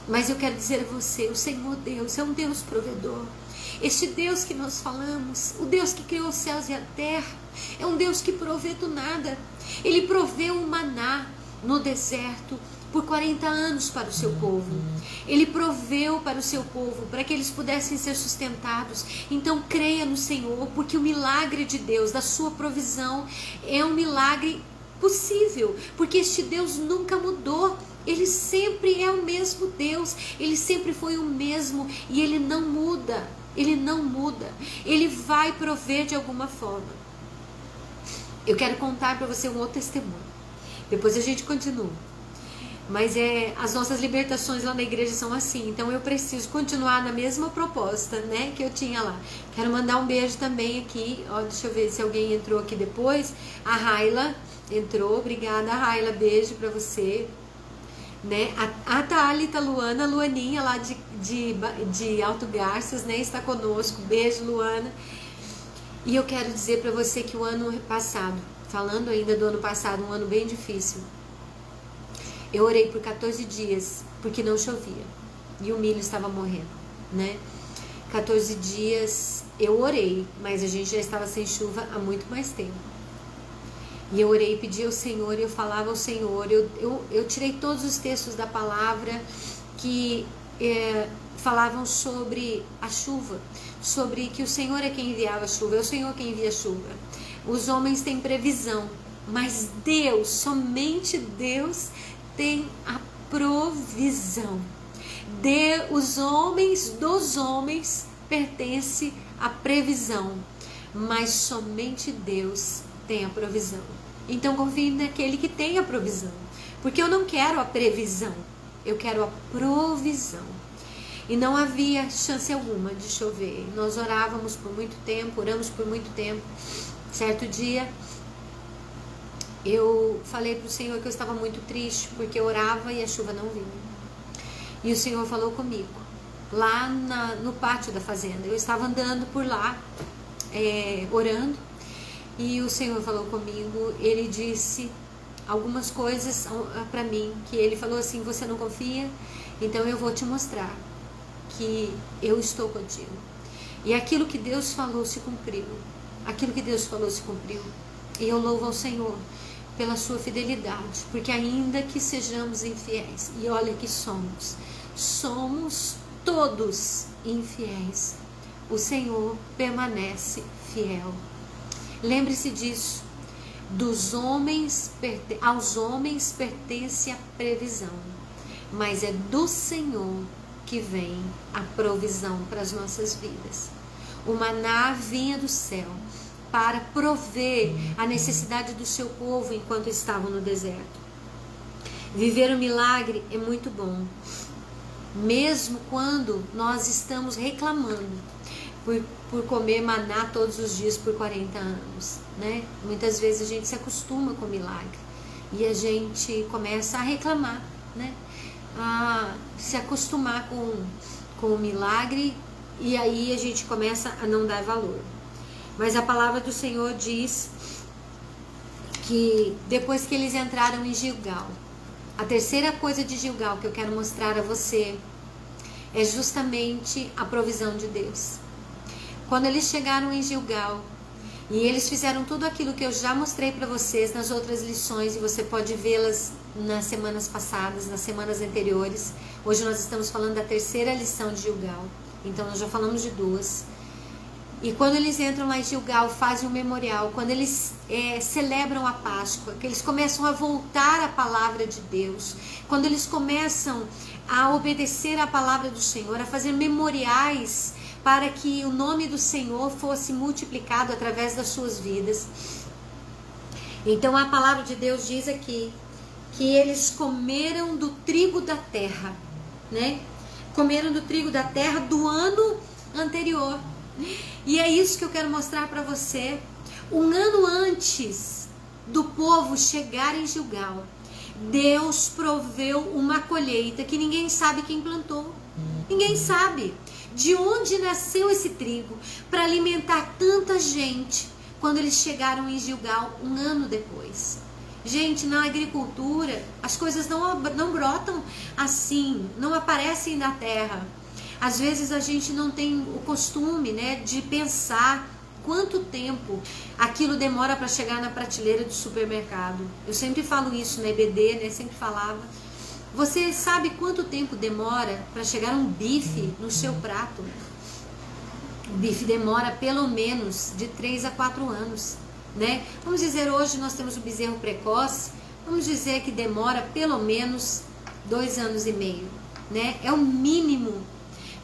Mas eu quero dizer a você, o Senhor Deus é um Deus provedor. Este Deus que nós falamos, o Deus que criou os céus e a terra, é um Deus que provê do nada. Ele proveu o maná no deserto por 40 anos para o seu povo. Ele proveu para o seu povo, para que eles pudessem ser sustentados. Então creia no Senhor, porque o milagre de Deus, da sua provisão, é um milagre possível, porque este Deus nunca mudou. Ele sempre é o mesmo Deus, Ele sempre foi o mesmo e Ele não muda, Ele não muda, Ele vai prover de alguma forma. Eu quero contar para você um outro testemunho, depois a gente continua. Mas as nossas libertações lá na igreja são assim, então eu preciso continuar na mesma proposta, né, que eu tinha lá. Quero mandar um beijo também aqui, ó, deixa eu ver se alguém entrou aqui depois. A Raila entrou, obrigada Raila, beijo para você. Né? A Thalita Luana, Luaninha lá de Alto Garças, né, está conosco, beijo Luana. E eu quero dizer para você que o ano passado, falando ainda do ano passado, um ano bem difícil, eu orei por 14 dias porque não chovia e o milho estava morrendo, né? 14 dias eu orei, mas a gente já estava sem chuva há muito mais tempo. E eu orei e pedi ao Senhor, e eu falava ao Senhor, eu tirei todos os textos da palavra que falavam sobre a chuva, sobre que o Senhor é quem enviava a chuva, é o Senhor quem envia a chuva. Os homens têm previsão, mas Deus, somente Deus tem a provisão. Os homens dos homens pertence à previsão, mas somente Deus tem a provisão. Então confie naquele que tem a provisão, porque eu não quero a previsão, eu quero a provisão. E não havia chance alguma de chover. Nós orávamos por muito tempo, oramos por muito tempo. Certo dia eu falei para o Senhor que eu estava muito triste, porque eu orava e a chuva não vinha. E o Senhor falou comigo lá no pátio da fazenda. Eu estava andando por lá, orando, e o Senhor falou comigo. Ele disse algumas coisas para mim, que ele falou assim: você não confia? Então eu vou te mostrar que eu estou contigo. E aquilo que Deus falou se cumpriu. Aquilo que Deus falou se cumpriu. E eu louvo ao Senhor pela sua fidelidade, porque ainda que sejamos infiéis, e olha que somos todos infiéis, o Senhor permanece fiel. Lembre-se disso. Aos homens pertence a previsão, mas é do Senhor que vem a provisão para as nossas vidas. O maná vinha do céu para prover a necessidade do seu povo enquanto estavam no deserto. Viver o milagre é muito bom, mesmo quando nós estamos reclamando por comer maná todos os dias por 40 anos, né? Muitas vezes a gente se acostuma com o milagre e a gente começa a reclamar, né? A se acostumar com o milagre, e aí a gente começa a não dar valor. Mas a palavra do Senhor diz que depois que eles entraram em Gilgal, a terceira coisa de Gilgal que eu quero mostrar a você é justamente a provisão de Deus. Quando eles chegaram em Gilgal e eles fizeram tudo aquilo que eu já mostrei para vocês nas outras lições, e você pode vê-las nas semanas passadas, nas semanas anteriores. Hoje nós estamos falando da terceira lição de Gilgal, então nós já falamos de duas. E quando eles entram lá em Gilgal, fazem um memorial, quando eles celebram a Páscoa, que eles começam a voltar à palavra de Deus, quando eles começam a obedecer à palavra do Senhor, a fazer memoriais para que o nome do Senhor fosse multiplicado através das suas vidas. Então a palavra de Deus diz aqui que eles comeram do trigo da terra, né? Comeram do trigo da terra do ano anterior. E é isso que eu quero mostrar para você. Um ano antes do povo chegar em Gilgal, Deus proveu uma colheita que ninguém sabe quem plantou. Ninguém sabe de onde nasceu esse trigo para alimentar tanta gente quando eles chegaram em Gilgal um ano depois. Gente, na agricultura as coisas não brotam assim, não aparecem da terra. Às vezes a gente não tem o costume, né, de pensar quanto tempo aquilo demora para chegar na prateleira do supermercado. Eu sempre falo isso na EBD, né, sempre falava. Você sabe quanto tempo demora para chegar um bife no seu prato? O bife demora pelo menos de 3 a 4 anos, né? Vamos dizer, hoje nós temos o bezerro precoce, vamos dizer que demora pelo menos 2 anos e meio, né? É o mínimo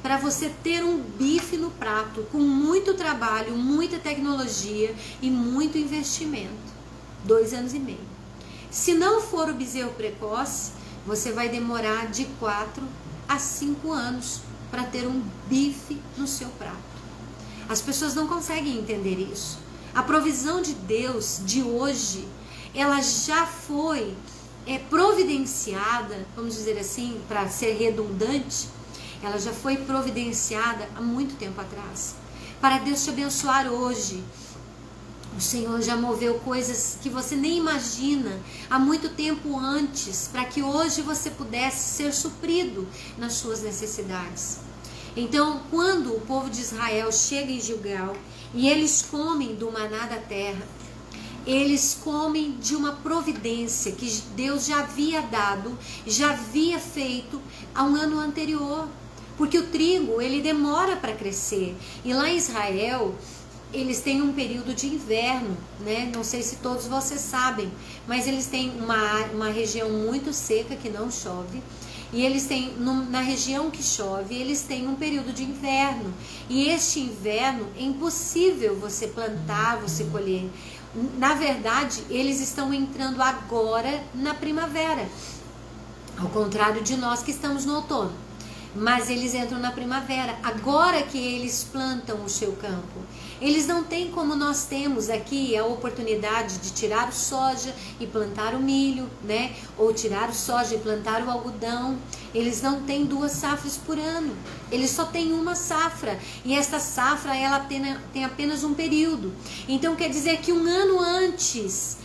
para você ter um bife no prato, com muito trabalho, muita tecnologia e muito investimento. 2 anos e meio. Se não for o bezerro precoce, você vai demorar de 4 a 5 anos para ter um bife no seu prato. As pessoas não conseguem entender isso. A provisão de Deus de hoje, ela já foi providenciada, vamos dizer assim, para ser redundante, ela já foi providenciada há muito tempo atrás. Para Deus te abençoar hoje, o Senhor já moveu coisas que você nem imagina há muito tempo antes, para que hoje você pudesse ser suprido nas suas necessidades. Então, quando o povo de Israel chega em Gilgal e eles comem do maná da terra, eles comem de uma providência que Deus já havia dado, já havia feito há um ano anterior. Porque o trigo, ele demora para crescer. E lá em Israel, eles têm um período de inverno, né? Não sei se todos vocês sabem, mas eles têm uma região muito seca que não chove. E eles têm, na região que chove, eles têm um período de inverno. E este inverno é impossível você plantar, você colher. Na verdade, eles estão entrando agora na primavera. Ao contrário de nós que estamos no outono. Mas eles entram na primavera, agora que eles plantam o seu campo. Eles não têm como nós temos aqui a oportunidade de tirar o soja e plantar o milho, né? Ou tirar o soja e plantar o algodão. Eles não têm 2 safras por ano. Eles só têm uma safra. E essa safra, ela tem apenas um período. Então quer dizer que um ano antes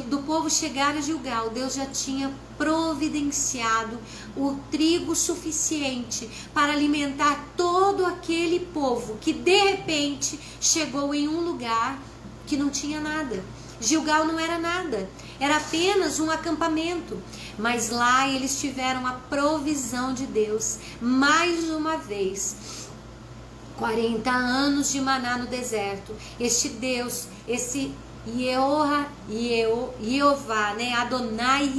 do povo chegar a Gilgal, Deus já tinha providenciado o trigo suficiente para alimentar todo aquele povo que de repente chegou em um lugar que não tinha nada. Gilgal não era nada, era apenas um acampamento, mas lá eles tiveram a provisão de Deus, mais uma vez. 40 anos de maná no deserto, este Deus, esse Jeová, né? Adonai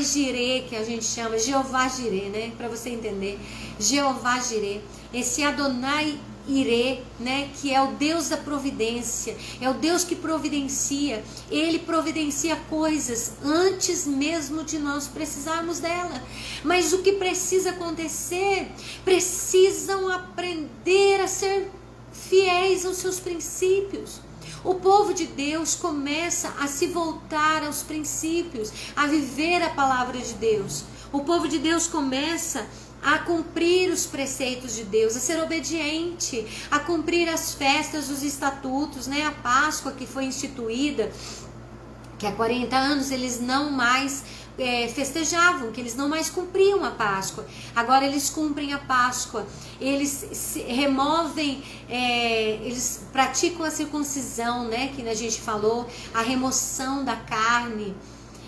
Jireh, que a gente chama Jeová Jireh, né? Para você entender, Jeová Jireh, esse Adonai Jireh, né? Que é o Deus da providência, é o Deus que providencia. Ele providencia coisas antes mesmo de nós precisarmos dela. Mas o que precisa acontecer? Precisam aprender a ser fiéis aos seus princípios. O povo de Deus começa a se voltar aos princípios, a viver a palavra de Deus. O povo de Deus começa a cumprir os preceitos de Deus, a ser obediente, a cumprir as festas, os estatutos, né? A Páscoa que foi instituída, que há 40 anos eles não mais festejavam, que eles não mais cumpriam a Páscoa. Agora eles cumprem a Páscoa, eles removem, eles praticam a circuncisão, né? Que a gente falou, a remoção da carne.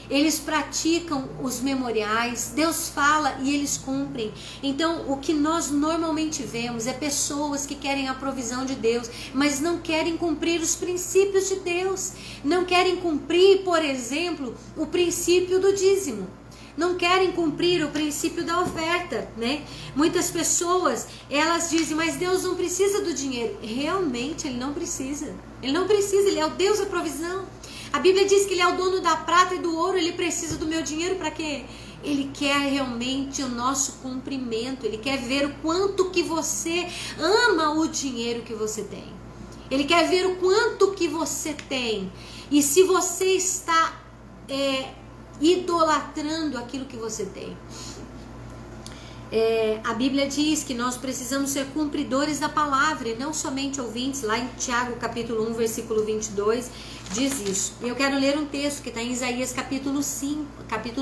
Eles praticam os memoriais, Deus fala e eles cumprem. Então, o que nós normalmente vemos é pessoas que querem a provisão de Deus, mas não querem cumprir os princípios de Deus. Não querem cumprir, por exemplo, o princípio do dízimo. Não querem cumprir o princípio da oferta, né? Muitas pessoas, elas dizem, mas Deus não precisa do dinheiro. Realmente, Ele não precisa. Ele não precisa, Ele é o Deus da provisão. A Bíblia diz que Ele é o dono da prata e do ouro. Ele precisa do meu dinheiro para quê? Ele quer realmente o nosso cumprimento. Ele quer ver o quanto que você ama o dinheiro que você tem. Ele quer ver o quanto que você tem. E se você está idolatrando aquilo que você tem. A Bíblia diz que nós precisamos ser cumpridores da palavra e não somente ouvintes. Lá em Tiago capítulo 1, versículo 22, diz isso. Eu quero ler um texto que está em Isaías capítulo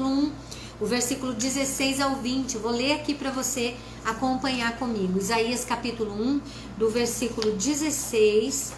1, o versículo 16 ao 20. Vou ler aqui para você acompanhar comigo. Isaías capítulo 1, do versículo 16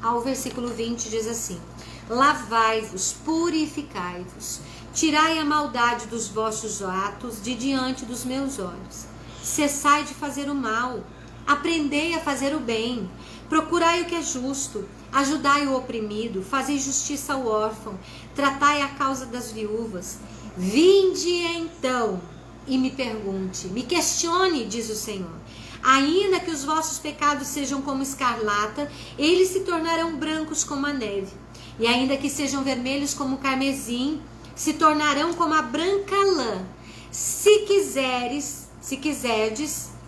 ao versículo 20, diz assim: lavai-vos, purificai-vos, tirai a maldade dos vossos atos de diante dos meus olhos. Cessai de fazer o mal, aprendei a fazer o bem, procurai o que é justo, ajudai o oprimido, fazei justiça ao órfão, tratai a causa das viúvas. Vinde então e me pergunte, me questione, diz o Senhor. Ainda que os vossos pecados sejam como escarlata, eles se tornarão brancos como a neve. E ainda que sejam vermelhos como o carmesim, se tornarão como a branca lã. Se quiserdes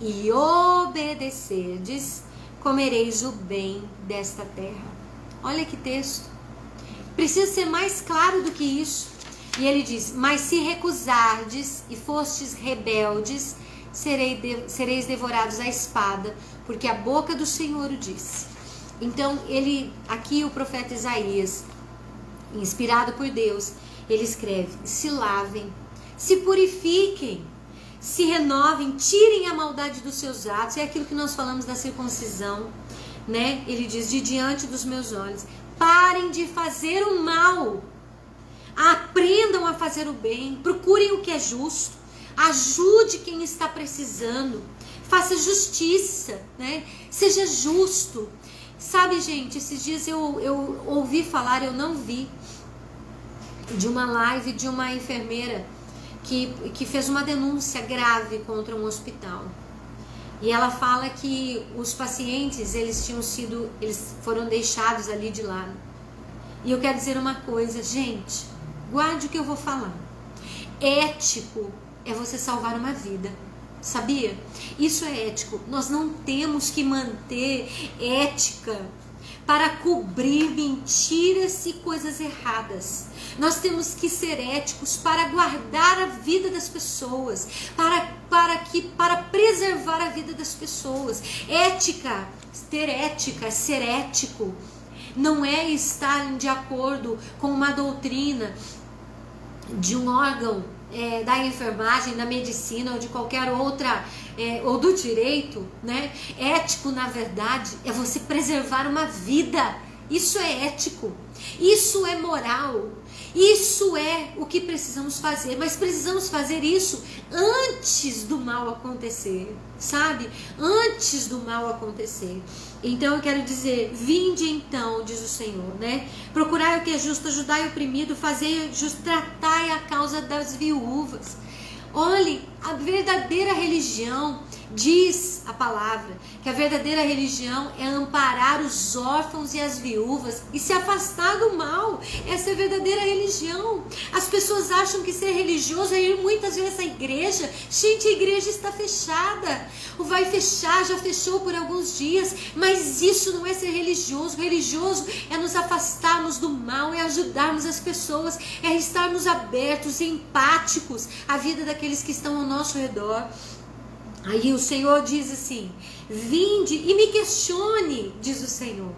e obedecerdes, comereis o bem desta terra. Olha que texto. Precisa ser mais claro do que isso. E ele diz, mas se recusardes e fostes rebeldes, sereis devorados à espada, porque a boca do Senhor o disse. Então, aqui o profeta Isaías, inspirado por Deus, ele escreve, se lavem, se purifiquem, se renovem, tirem a maldade dos seus atos. É aquilo que nós falamos da circuncisão, né? Ele diz, de diante dos meus olhos, parem de fazer o mal, aprendam a fazer o bem, procurem o que é justo, ajude quem está precisando, faça justiça, né? Seja justo. Sabe, gente, esses dias eu ouvi falar, eu não vi, de uma live de uma enfermeira que fez uma denúncia grave contra um hospital. E ela fala que os pacientes, eles foram deixados ali de lado. E eu quero dizer uma coisa, gente, guarde o que eu vou falar. Ético é você salvar uma vida. Sabia? Isso é ético. Nós não temos que manter ética para cobrir mentiras e coisas erradas. Nós temos que ser éticos para guardar a vida das pessoas, para preservar a vida das pessoas. Ética, ter ética, ser ético, não é estar de acordo com uma doutrina de um órgão da enfermagem, da medicina ou de qualquer outra, ou do direito, né? Ético, na verdade, é você preservar uma vida. Isso é ético, isso é moral, isso é o que precisamos fazer, mas precisamos fazer isso antes do mal acontecer, sabe? Antes do mal acontecer. Então eu quero dizer, vinde então, diz o Senhor, né? Procurai o que é justo, ajudai o oprimido, fazei justo, tratai a causa das viúvas. Olhe, a verdadeira religião, diz a palavra, que a verdadeira religião é amparar os órfãos e as viúvas e se afastar do mal. Essa é a verdadeira religião. As pessoas acham que ser religioso é ir muitas vezes à igreja. Gente, a igreja está fechada. Ou vai fechar, já fechou por alguns dias. Mas isso não é ser religioso. Religioso é nos afastarmos do mal, é ajudarmos as pessoas, é estarmos abertos e empáticos à vida daqueles que estão ao nosso redor. Aí o Senhor diz assim: vinde e me questione, diz o Senhor.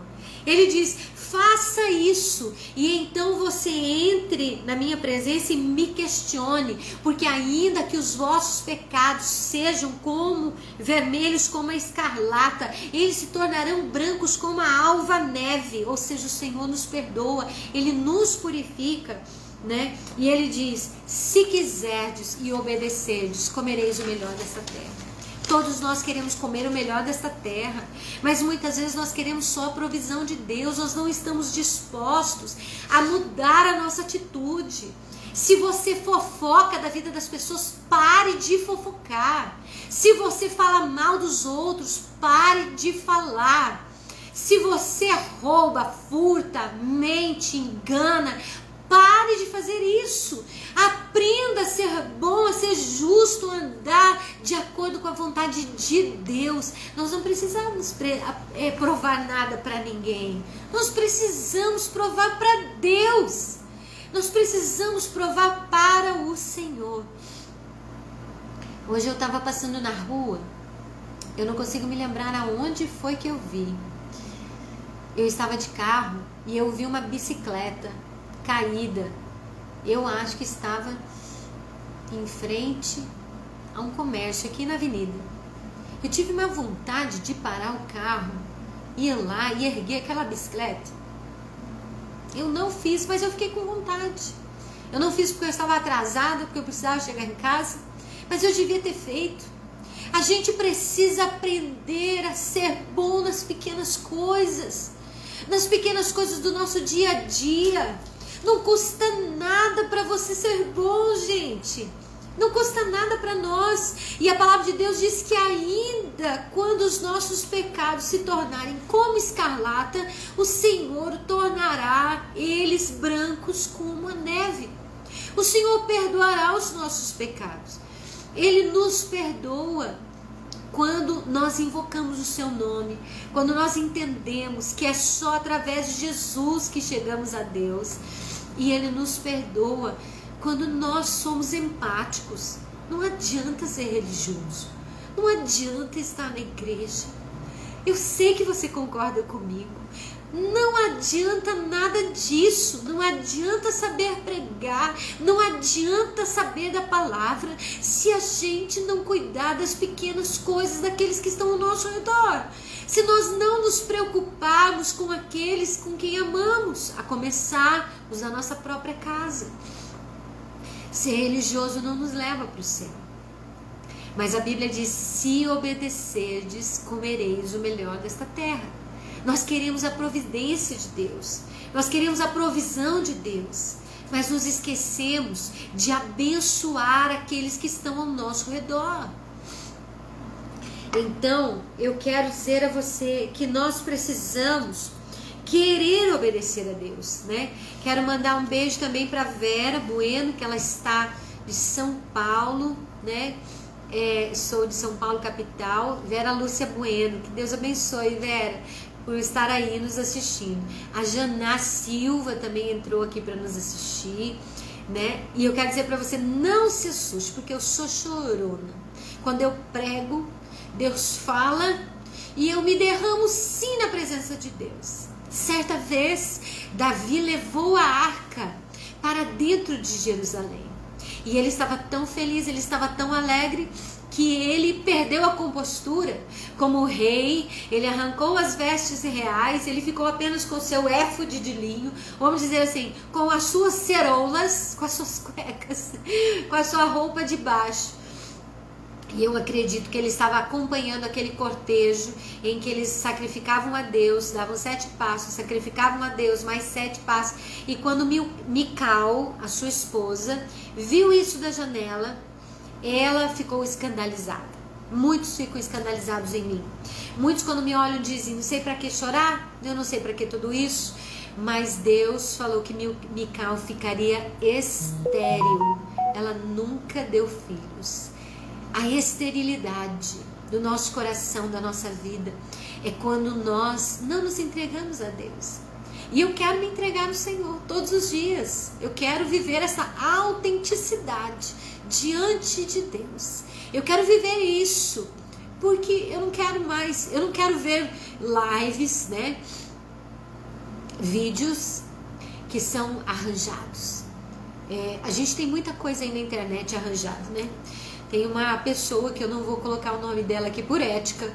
Ele diz: faça isso, e então você entre na minha presença e me questione, porque ainda que os vossos pecados sejam como vermelhos como a escarlata, eles se tornarão brancos como a alva neve. Ou seja, o Senhor nos perdoa, Ele nos purifica, né? E Ele diz: se quiserdes e obedecerdes, comereis o melhor dessa terra. Todos nós queremos comer o melhor desta terra, mas muitas vezes nós queremos só a provisão de Deus, nós não estamos dispostos a mudar a nossa atitude. Se você fofoca da vida das pessoas, pare de fofocar. Se você fala mal dos outros, pare de falar. Se você rouba, furta, mente, engana, pare de fazer isso. Aprenda a ser bom, a ser justo, a andar de acordo com a vontade de Deus. Nós não precisamos provar nada para ninguém. Nós precisamos provar para Deus. Nós precisamos provar para o Senhor. Hoje eu estava passando na rua. Eu não consigo me lembrar aonde foi que eu vi. Eu estava de carro e eu vi uma bicicleta caída. Eu acho que estava em frente a um comércio aqui na avenida. Eu tive uma vontade de parar o carro, ir lá e erguer aquela bicicleta. Eu não fiz, mas eu fiquei com vontade. Eu não fiz porque eu estava atrasada, porque eu precisava chegar em casa, mas eu devia ter feito. A gente precisa aprender a ser bom nas pequenas coisas do nosso dia a dia. Não custa nada para você ser bom, gente. Não custa nada para nós. E a palavra de Deus diz que ainda quando os nossos pecados se tornarem como escarlata, o Senhor tornará eles brancos como a neve. O Senhor perdoará os nossos pecados. Ele nos perdoa quando nós invocamos o seu nome, quando nós entendemos que é só através de Jesus que chegamos a Deus. E Ele nos perdoa quando nós somos empáticos. Não adianta ser religioso, não adianta estar na igreja. Eu sei que você concorda comigo. Não adianta nada disso, não adianta saber pregar, não adianta saber da palavra, se a gente não cuidar das pequenas coisas daqueles que estão ao nosso redor. Se nós não nos preocuparmos com aqueles com quem amamos, a começar os da nossa própria casa. Ser religioso não nos leva para o céu. Mas a Bíblia diz: se obedecerdes, comereis o melhor desta terra. Nós queremos a providência de Deus, nós queremos a provisão de Deus, mas nos esquecemos de abençoar aqueles que estão ao nosso redor. Então, eu quero dizer a você que nós precisamos querer obedecer a Deus, né? Quero mandar um beijo também para Vera Bueno, que ela está de São Paulo, né? Sou de São Paulo, capital. Vera Lúcia Bueno, que Deus abençoe, Vera, por estar aí nos assistindo. A Jana Silva também entrou aqui para nos assistir, né? E eu quero dizer para você, não se assuste, porque eu sou chorona. Quando eu prego, Deus fala e eu me derramo sim na presença de Deus. Certa vez, Davi levou a arca para dentro de Jerusalém. E ele estava tão feliz, ele estava tão alegre, que ele perdeu a compostura. Como rei, ele arrancou as vestes reais, ele ficou apenas com o seu éfode de linho, vamos dizer assim, com as suas ceroulas, com as suas cuecas, com a sua roupa de baixo. E eu acredito que ele estava acompanhando aquele cortejo em que eles sacrificavam a Deus, davam 7 passos, sacrificavam a Deus mais 7 passos. E quando Mical, a sua esposa, viu isso da janela, ela ficou escandalizada. Muitos ficam escandalizados em mim. Muitos quando me olham dizem: não sei para que chorar, eu não sei para que tudo isso. Mas Deus falou que Mical ficaria estéril. Ela nunca deu filhos. A esterilidade do nosso coração, da nossa vida, é quando nós não nos entregamos a Deus. E eu quero me entregar no Senhor todos os dias. Eu quero viver essa autenticidade diante de Deus. Eu quero viver isso, porque eu não quero ver lives, né? Vídeos que são arranjados. A gente tem muita coisa aí na internet arranjada, né? Tem uma pessoa que eu não vou colocar o nome dela aqui por ética,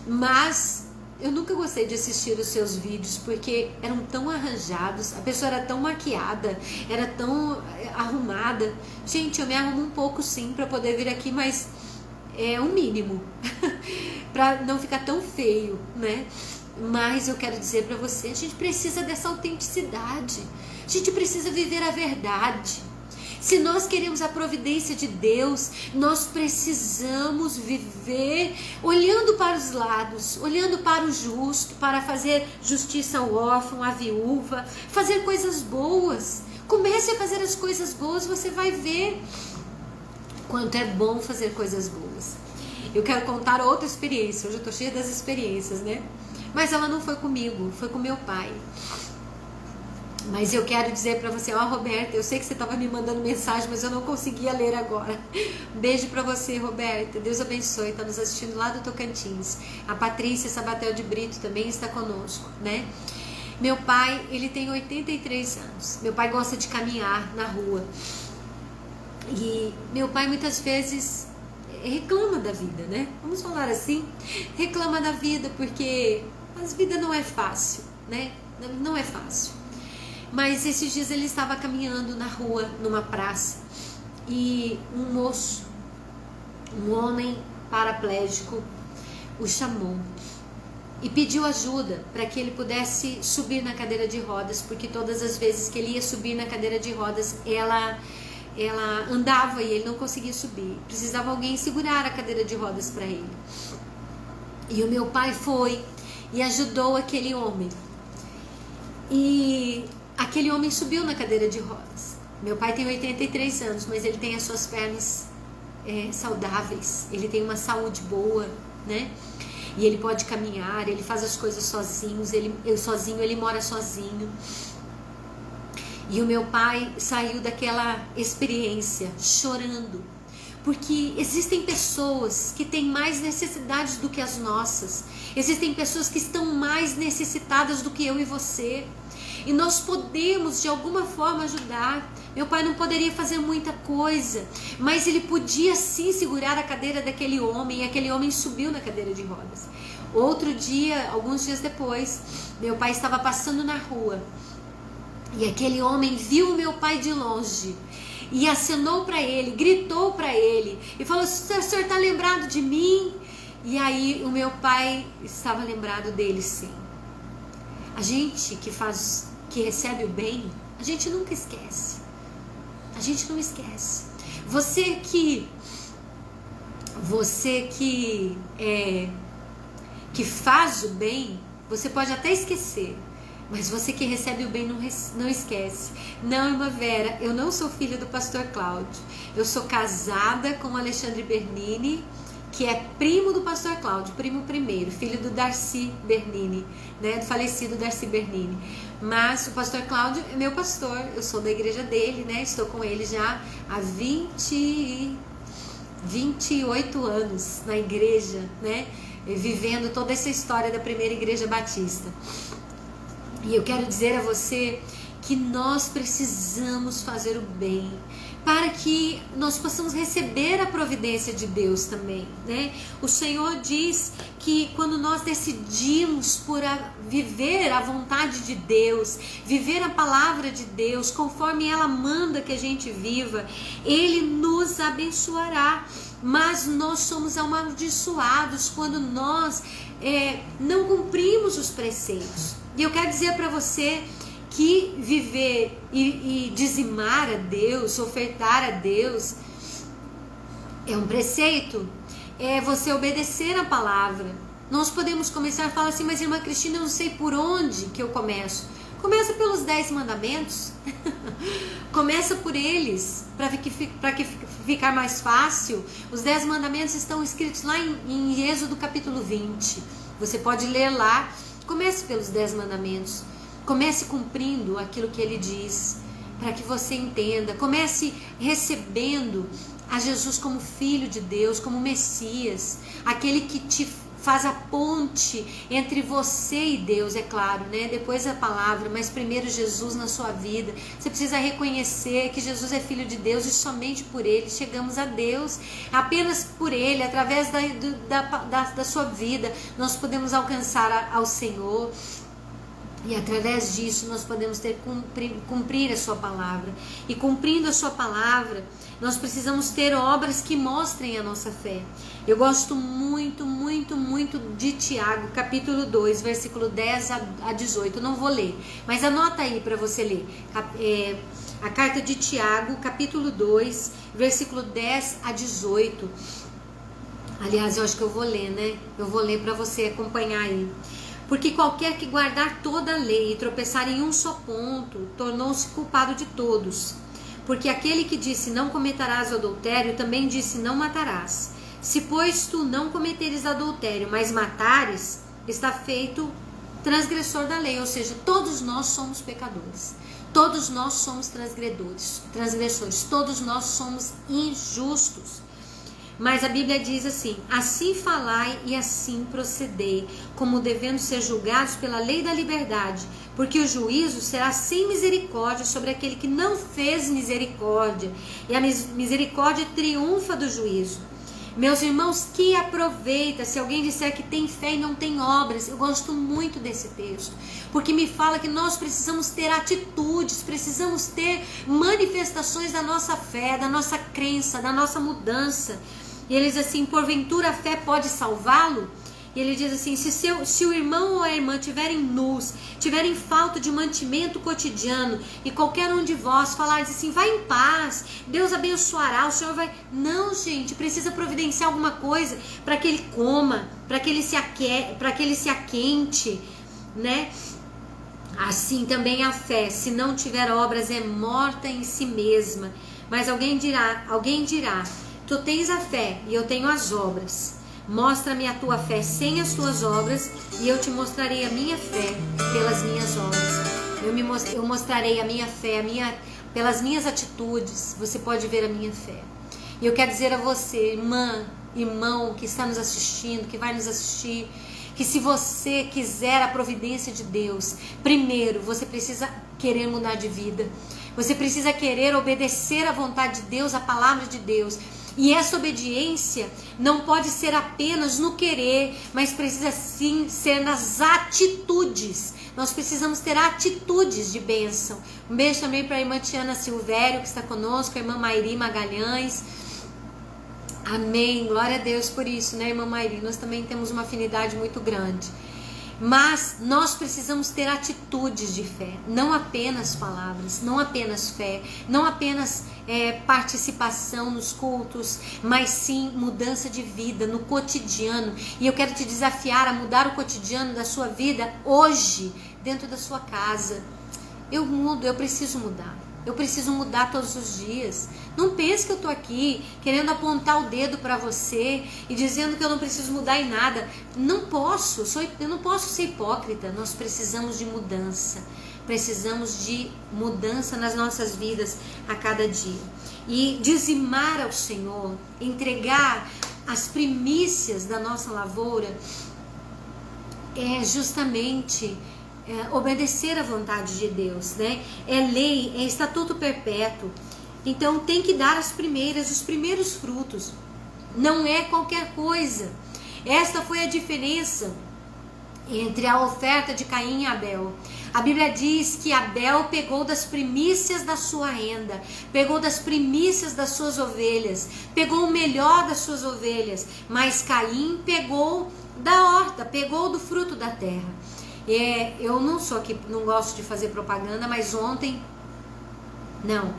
mas eu nunca gostei de assistir os seus vídeos porque eram tão arranjados, a pessoa era tão maquiada, era tão arrumada. Gente, eu me arrumo um pouco sim para poder vir aqui, mas é o mínimo para não ficar tão feio, né? Mas eu quero dizer para você, a gente precisa dessa autenticidade, a gente precisa viver a verdade. Se nós queremos a providência de Deus, nós precisamos viver olhando para os lados, olhando para o justo, para fazer justiça ao órfão, à viúva, fazer coisas boas. Comece a fazer as coisas boas, você vai ver quanto é bom fazer coisas boas. Eu quero contar outra experiência, hoje eu estou cheia das experiências, né? Mas ela não foi comigo, foi com meu pai. Mas eu quero dizer para você, Roberta, eu sei que você estava me mandando mensagem, mas eu não conseguia ler agora. Beijo para você, Roberta. Deus abençoe. Está nos assistindo lá do Tocantins. A Patrícia Sabatel de Brito também está conosco, né? Meu pai, ele tem 83 anos. Meu pai gosta de caminhar na rua. E meu pai muitas vezes reclama da vida, né? Vamos falar assim. Reclama da vida porque a vida não é fácil, né? Não é fácil. Mas esses dias ele estava caminhando na rua, numa praça, e um moço, um homem paraplégico, o chamou e pediu ajuda para que ele pudesse subir na cadeira de rodas, porque todas as vezes que ele ia subir na cadeira de rodas, ela andava e ele não conseguia subir. Precisava alguém segurar a cadeira de rodas para ele. E o meu pai foi e ajudou aquele homem. E aquele homem subiu na cadeira de rodas. Meu pai tem 83 anos, mas ele tem as suas pernas saudáveis. Ele tem uma saúde boa, né? E ele pode caminhar, ele faz as coisas sozinho, ele mora sozinho. E o meu pai saiu daquela experiência chorando, porque existem pessoas que têm mais necessidades do que as nossas. Existem pessoas que estão mais necessitadas do que eu e você. E nós podemos de alguma forma ajudar. Meu pai não poderia fazer muita coisa, mas ele podia sim segurar a cadeira daquele homem, e aquele homem subiu na cadeira de rodas. Outro dia, alguns dias depois, meu pai estava passando na rua, e aquele homem viu o meu pai de longe, e acenou para ele, gritou para ele, e falou: o senhor está lembrado de mim? E aí o meu pai estava lembrado dele, sim. A gente que recebe o bem, a gente nunca esquece. A gente não esquece. Você que faz o bem, você pode até esquecer, mas você que recebe o bem não esquece. Não, irmã Vera, eu não sou filha do pastor Cláudio. Eu sou casada com o Alexandre Bernini, que é primo do pastor Cláudio, primo primeiro, filho do Darcy Bernini, né, do falecido Darcy Bernini. Mas o pastor Cláudio é meu pastor, eu sou da igreja dele, né, estou com ele já há 28 anos na igreja, né, vivendo toda essa história da primeira igreja batista. E eu quero dizer a você que nós precisamos fazer o bem, para que nós possamos receber a providência de Deus também, né? O Senhor diz que quando nós decidimos por viver a vontade de Deus, viver a palavra de Deus, conforme ela manda que a gente viva, Ele nos abençoará. Mas nós somos amaldiçoados quando nós não cumprimos os preceitos. E eu quero dizer para você que viver e dizimar a Deus, ofertar a Deus, é um preceito, é você obedecer a palavra. Nós podemos começar a falar assim: mas irmã Cristina, eu não sei por onde que eu começo. Começa pelos 10 mandamentos. Começa por eles, para que ficar mais fácil. Os 10 mandamentos estão escritos lá em Êxodo capítulo 20. Você pode ler lá. Comece pelos 10 mandamentos. Comece cumprindo aquilo que ele diz, para que você entenda. Comece recebendo a Jesus como Filho de Deus, como Messias, aquele que te faz a ponte entre você e Deus, é claro, né? Depois a palavra, mas primeiro Jesus na sua vida. Você precisa reconhecer que Jesus é Filho de Deus e somente por Ele chegamos a Deus. Apenas por Ele, através da sua vida, nós podemos alcançar ao Senhor. E através disso nós podemos cumprir a sua palavra. E cumprindo a sua palavra, nós precisamos ter obras que mostrem a nossa fé. Eu gosto muito, muito, muito de Tiago, capítulo 2, versículo 10 a 18. Eu não vou ler, mas anota aí para você ler. A carta de Tiago, capítulo 2, versículo 10 a 18. Aliás, eu acho que eu vou ler, né? Eu vou ler para você acompanhar aí. Porque qualquer que guardar toda a lei e tropeçar em um só ponto, tornou-se culpado de todos. Porque aquele que disse não cometerás adultério, também disse não matarás. Se, pois, tu não cometeres adultério, mas matares, está feito transgressor da lei. Ou seja, todos nós somos pecadores. Todos nós somos transgressores. Todos nós somos injustos. Mas a Bíblia diz assim: assim falai e assim procedei, como devendo ser julgados pela lei da liberdade, porque o juízo será sem misericórdia sobre aquele que não fez misericórdia, e a misericórdia triunfa do juízo. Meus irmãos, que aproveita se alguém disser que tem fé e não tem obras. Eu gosto muito desse texto, porque me fala que nós precisamos ter atitudes, precisamos ter manifestações da nossa fé, da nossa crença, da nossa mudança. E ele diz assim: porventura a fé pode salvá-lo? E ele diz assim: se o irmão ou a irmã tiverem nus, tiverem falta de mantimento cotidiano, e qualquer um de vós falar assim, vai em paz, Deus abençoará, o Senhor vai... Não, gente, precisa providenciar alguma coisa para que ele coma, para que ele se aquente, né? Assim também a fé, se não tiver obras, é morta em si mesma. Mas alguém dirá, tu tens a fé e eu tenho as obras. Mostra-me a tua fé sem as tuas obras, e eu te mostrarei a minha fé pelas minhas obras. Eu mostrarei a minha fé, pelas minhas atitudes. Você pode ver a minha fé. E eu quero dizer a você, irmão que está nos assistindo, que vai nos assistir, que se você quiser a providência de Deus, primeiro você precisa querer mudar de vida. Você precisa querer obedecer à vontade de Deus, à palavra de Deus. E essa obediência não pode ser apenas no querer, mas precisa sim ser nas atitudes. Nós precisamos ter atitudes de bênção. Um beijo também para a irmã Tiana Silvério, que está conosco, a irmã Mairi Magalhães. Amém, glória a Deus por isso, né, irmã Mairi? Nós também temos uma afinidade muito grande. Mas nós precisamos ter atitudes de fé, não apenas palavras, não apenas fé, não apenas participação nos cultos, mas sim mudança de vida no cotidiano. E eu quero te desafiar a mudar o cotidiano da sua vida hoje, dentro da sua casa. Eu preciso mudar. Eu preciso mudar todos os dias. Não pense que eu estou aqui querendo apontar o dedo para você e dizendo que eu não preciso mudar em nada. Não posso, eu não posso ser hipócrita. Nós precisamos de mudança. Precisamos de mudança nas nossas vidas a cada dia. E dizimar ao Senhor, entregar as primícias da nossa lavoura, é justamente... obedecer à vontade de Deus, né? É lei, é estatuto perpétuo. Então tem que dar os primeiros frutos. Não é qualquer coisa. Esta foi a diferença entre a oferta de Caim e Abel. A Bíblia diz que Abel pegou das primícias da sua renda, pegou das primícias das suas ovelhas, pegou o melhor das suas ovelhas, mas Caim pegou da horta, pegou do fruto da terra. Eu não sou aqui, não gosto de fazer propaganda, mas ontem,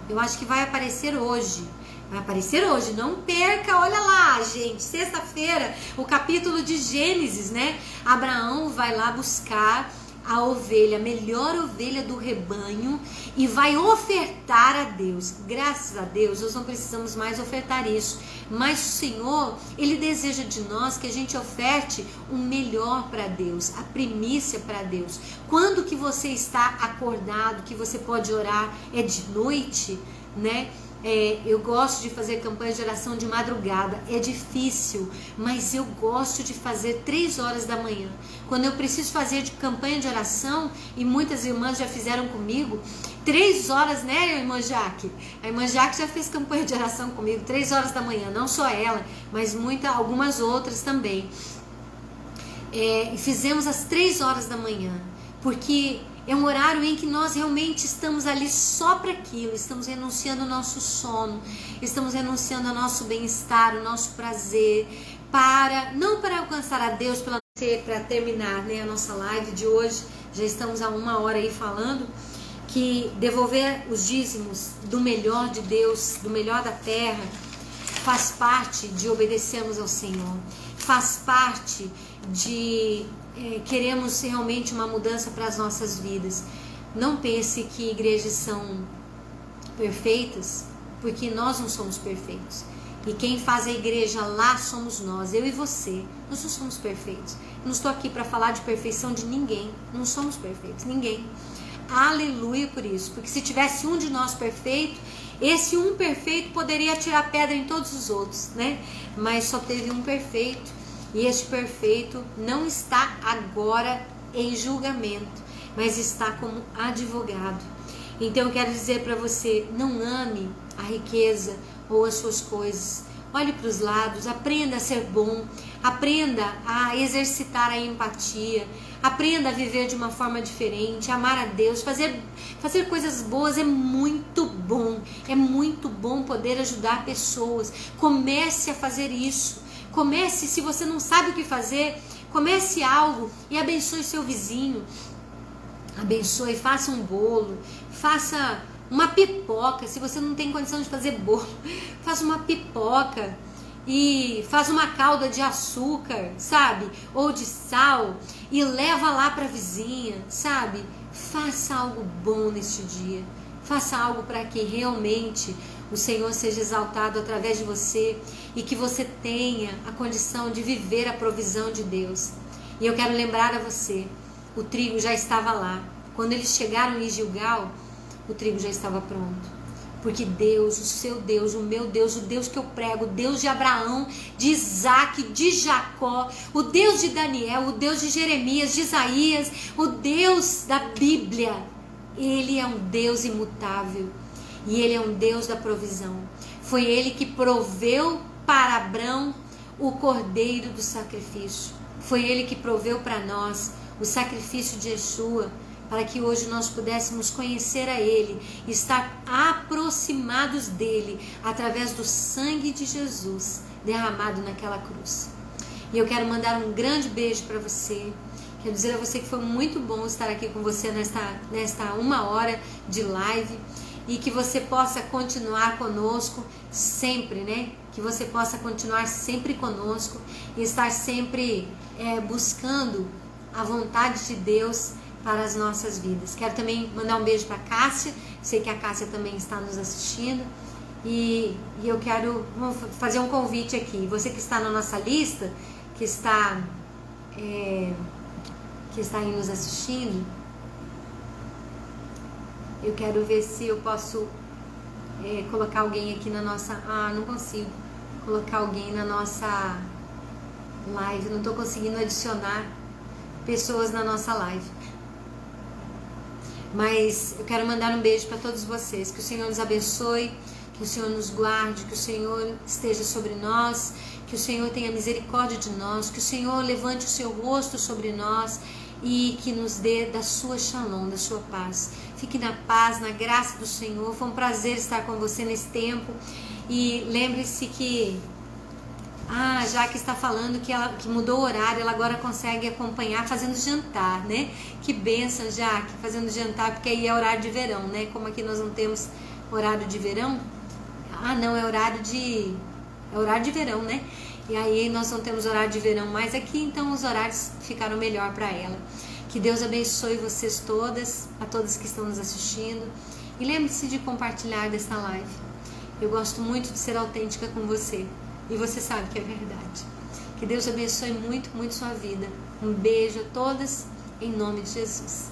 eu acho que vai aparecer hoje. Vai aparecer hoje, não perca, olha lá, gente, sexta-feira, o capítulo de Gênesis, né? Abraão vai lá buscar a ovelha, a melhor ovelha do rebanho, e vai ofertar a Deus. Graças a Deus, nós não precisamos mais ofertar isso, mas o Senhor, Ele deseja de nós que a gente oferte o melhor para Deus, a primícia para Deus. Quando que você está acordado, que você pode orar? É de noite, né? Eu gosto de fazer campanha de oração de madrugada, é difícil, mas eu gosto de fazer 3 horas da manhã. Quando eu preciso fazer de campanha de oração, e muitas irmãs já fizeram comigo, 3 horas, né, irmã Jaque? A irmã Jaque já fez campanha de oração comigo, 3 horas da manhã, não só ela, mas algumas outras também. E fizemos às 3 horas da manhã, porque é um horário em que nós realmente estamos ali só para aquilo, estamos renunciando ao nosso sono, estamos renunciando ao nosso bem-estar, ao nosso prazer, não para alcançar a Deus, para terminar, né, a nossa live de hoje. Já estamos há 1 hora aí falando que devolver os dízimos do melhor de Deus, do melhor da terra, faz parte de obedecermos ao Senhor, faz parte de queremos realmente uma mudança para as nossas vidas. Não pense que igrejas são perfeitas, porque nós não somos perfeitos. E quem faz a igreja lá somos nós, eu e você. Nós não somos perfeitos. Eu não estou aqui para falar de perfeição de ninguém. Não somos perfeitos, ninguém. Aleluia por isso. Porque se tivesse um de nós perfeito, esse um perfeito poderia atirar pedra em todos os outros, né? Mas só teve um perfeito. E este perfeito não está agora em julgamento, mas está como advogado. Então eu quero dizer para você, não ame a riqueza ou as suas coisas. Olhe para os lados, aprenda a ser bom, aprenda a exercitar a empatia, aprenda a viver de uma forma diferente, amar a Deus, fazer coisas boas é muito bom poder ajudar pessoas. Comece a fazer isso. Comece, se você não sabe o que fazer, comece algo e abençoe seu vizinho. Abençoe, faça um bolo, faça uma pipoca. Se você não tem condição de fazer bolo, faça uma pipoca e faz uma calda de açúcar, sabe? Ou de sal e leva lá para a vizinha, sabe? Faça algo bom neste dia. Faça algo para que realmente o Senhor seja exaltado através de você e que você tenha a condição de viver a provisão de Deus. E eu quero lembrar a você, o trigo já estava lá. Quando eles chegaram em Gilgal, o trigo já estava pronto. Porque Deus, o seu Deus, o meu Deus, o Deus que eu prego, o Deus de Abraão, de Isaac, de Jacó, o Deus de Daniel, o Deus de Jeremias, de Isaías, o Deus da Bíblia, Ele é um Deus imutável. E Ele é um Deus da provisão. Foi Ele que proveu para Abrão o cordeiro do sacrifício. Foi Ele que proveu para nós o sacrifício de Yeshua, para que hoje nós pudéssemos conhecer a Ele, estar aproximados dEle, através do sangue de Jesus derramado naquela cruz. E eu quero mandar um grande beijo para você. Quero dizer a você que foi muito bom estar aqui com você nesta 1 hora de live. E que você possa continuar conosco sempre, né? Que você possa continuar sempre conosco e estar sempre buscando a vontade de Deus para as nossas vidas. Quero também mandar um beijo para a Cássia. Sei que a Cássia também está nos assistindo. E eu quero fazer um convite aqui. Você que está na nossa lista, que está aí nos assistindo, eu quero ver se eu posso colocar alguém aqui na nossa... não consigo colocar alguém na nossa live. Não estou conseguindo adicionar pessoas na nossa live. Mas eu quero mandar um beijo para todos vocês. Que o Senhor nos abençoe, que o Senhor nos guarde, que o Senhor esteja sobre nós, que o Senhor tenha misericórdia de nós, que o Senhor levante o seu rosto sobre nós e que nos dê da sua shalom, da sua paz. Fique na paz, na graça do Senhor. Foi um prazer estar com você nesse tempo. E lembre-se que já que está falando que mudou o horário, ela agora consegue acompanhar fazendo jantar, né? Que bênção, Jaque, fazendo jantar, porque aí é horário de verão, né? Como aqui nós não temos horário de verão. Não, é horário de verão, né? E aí nós não temos horário de verão mais aqui, então os horários ficaram melhor para ela. Que Deus abençoe vocês todas, a todas que estão nos assistindo. E lembre-se de compartilhar desta live. Eu gosto muito de ser autêntica com você. E você sabe que é verdade. Que Deus abençoe muito, muito sua vida. Um beijo a todas, em nome de Jesus.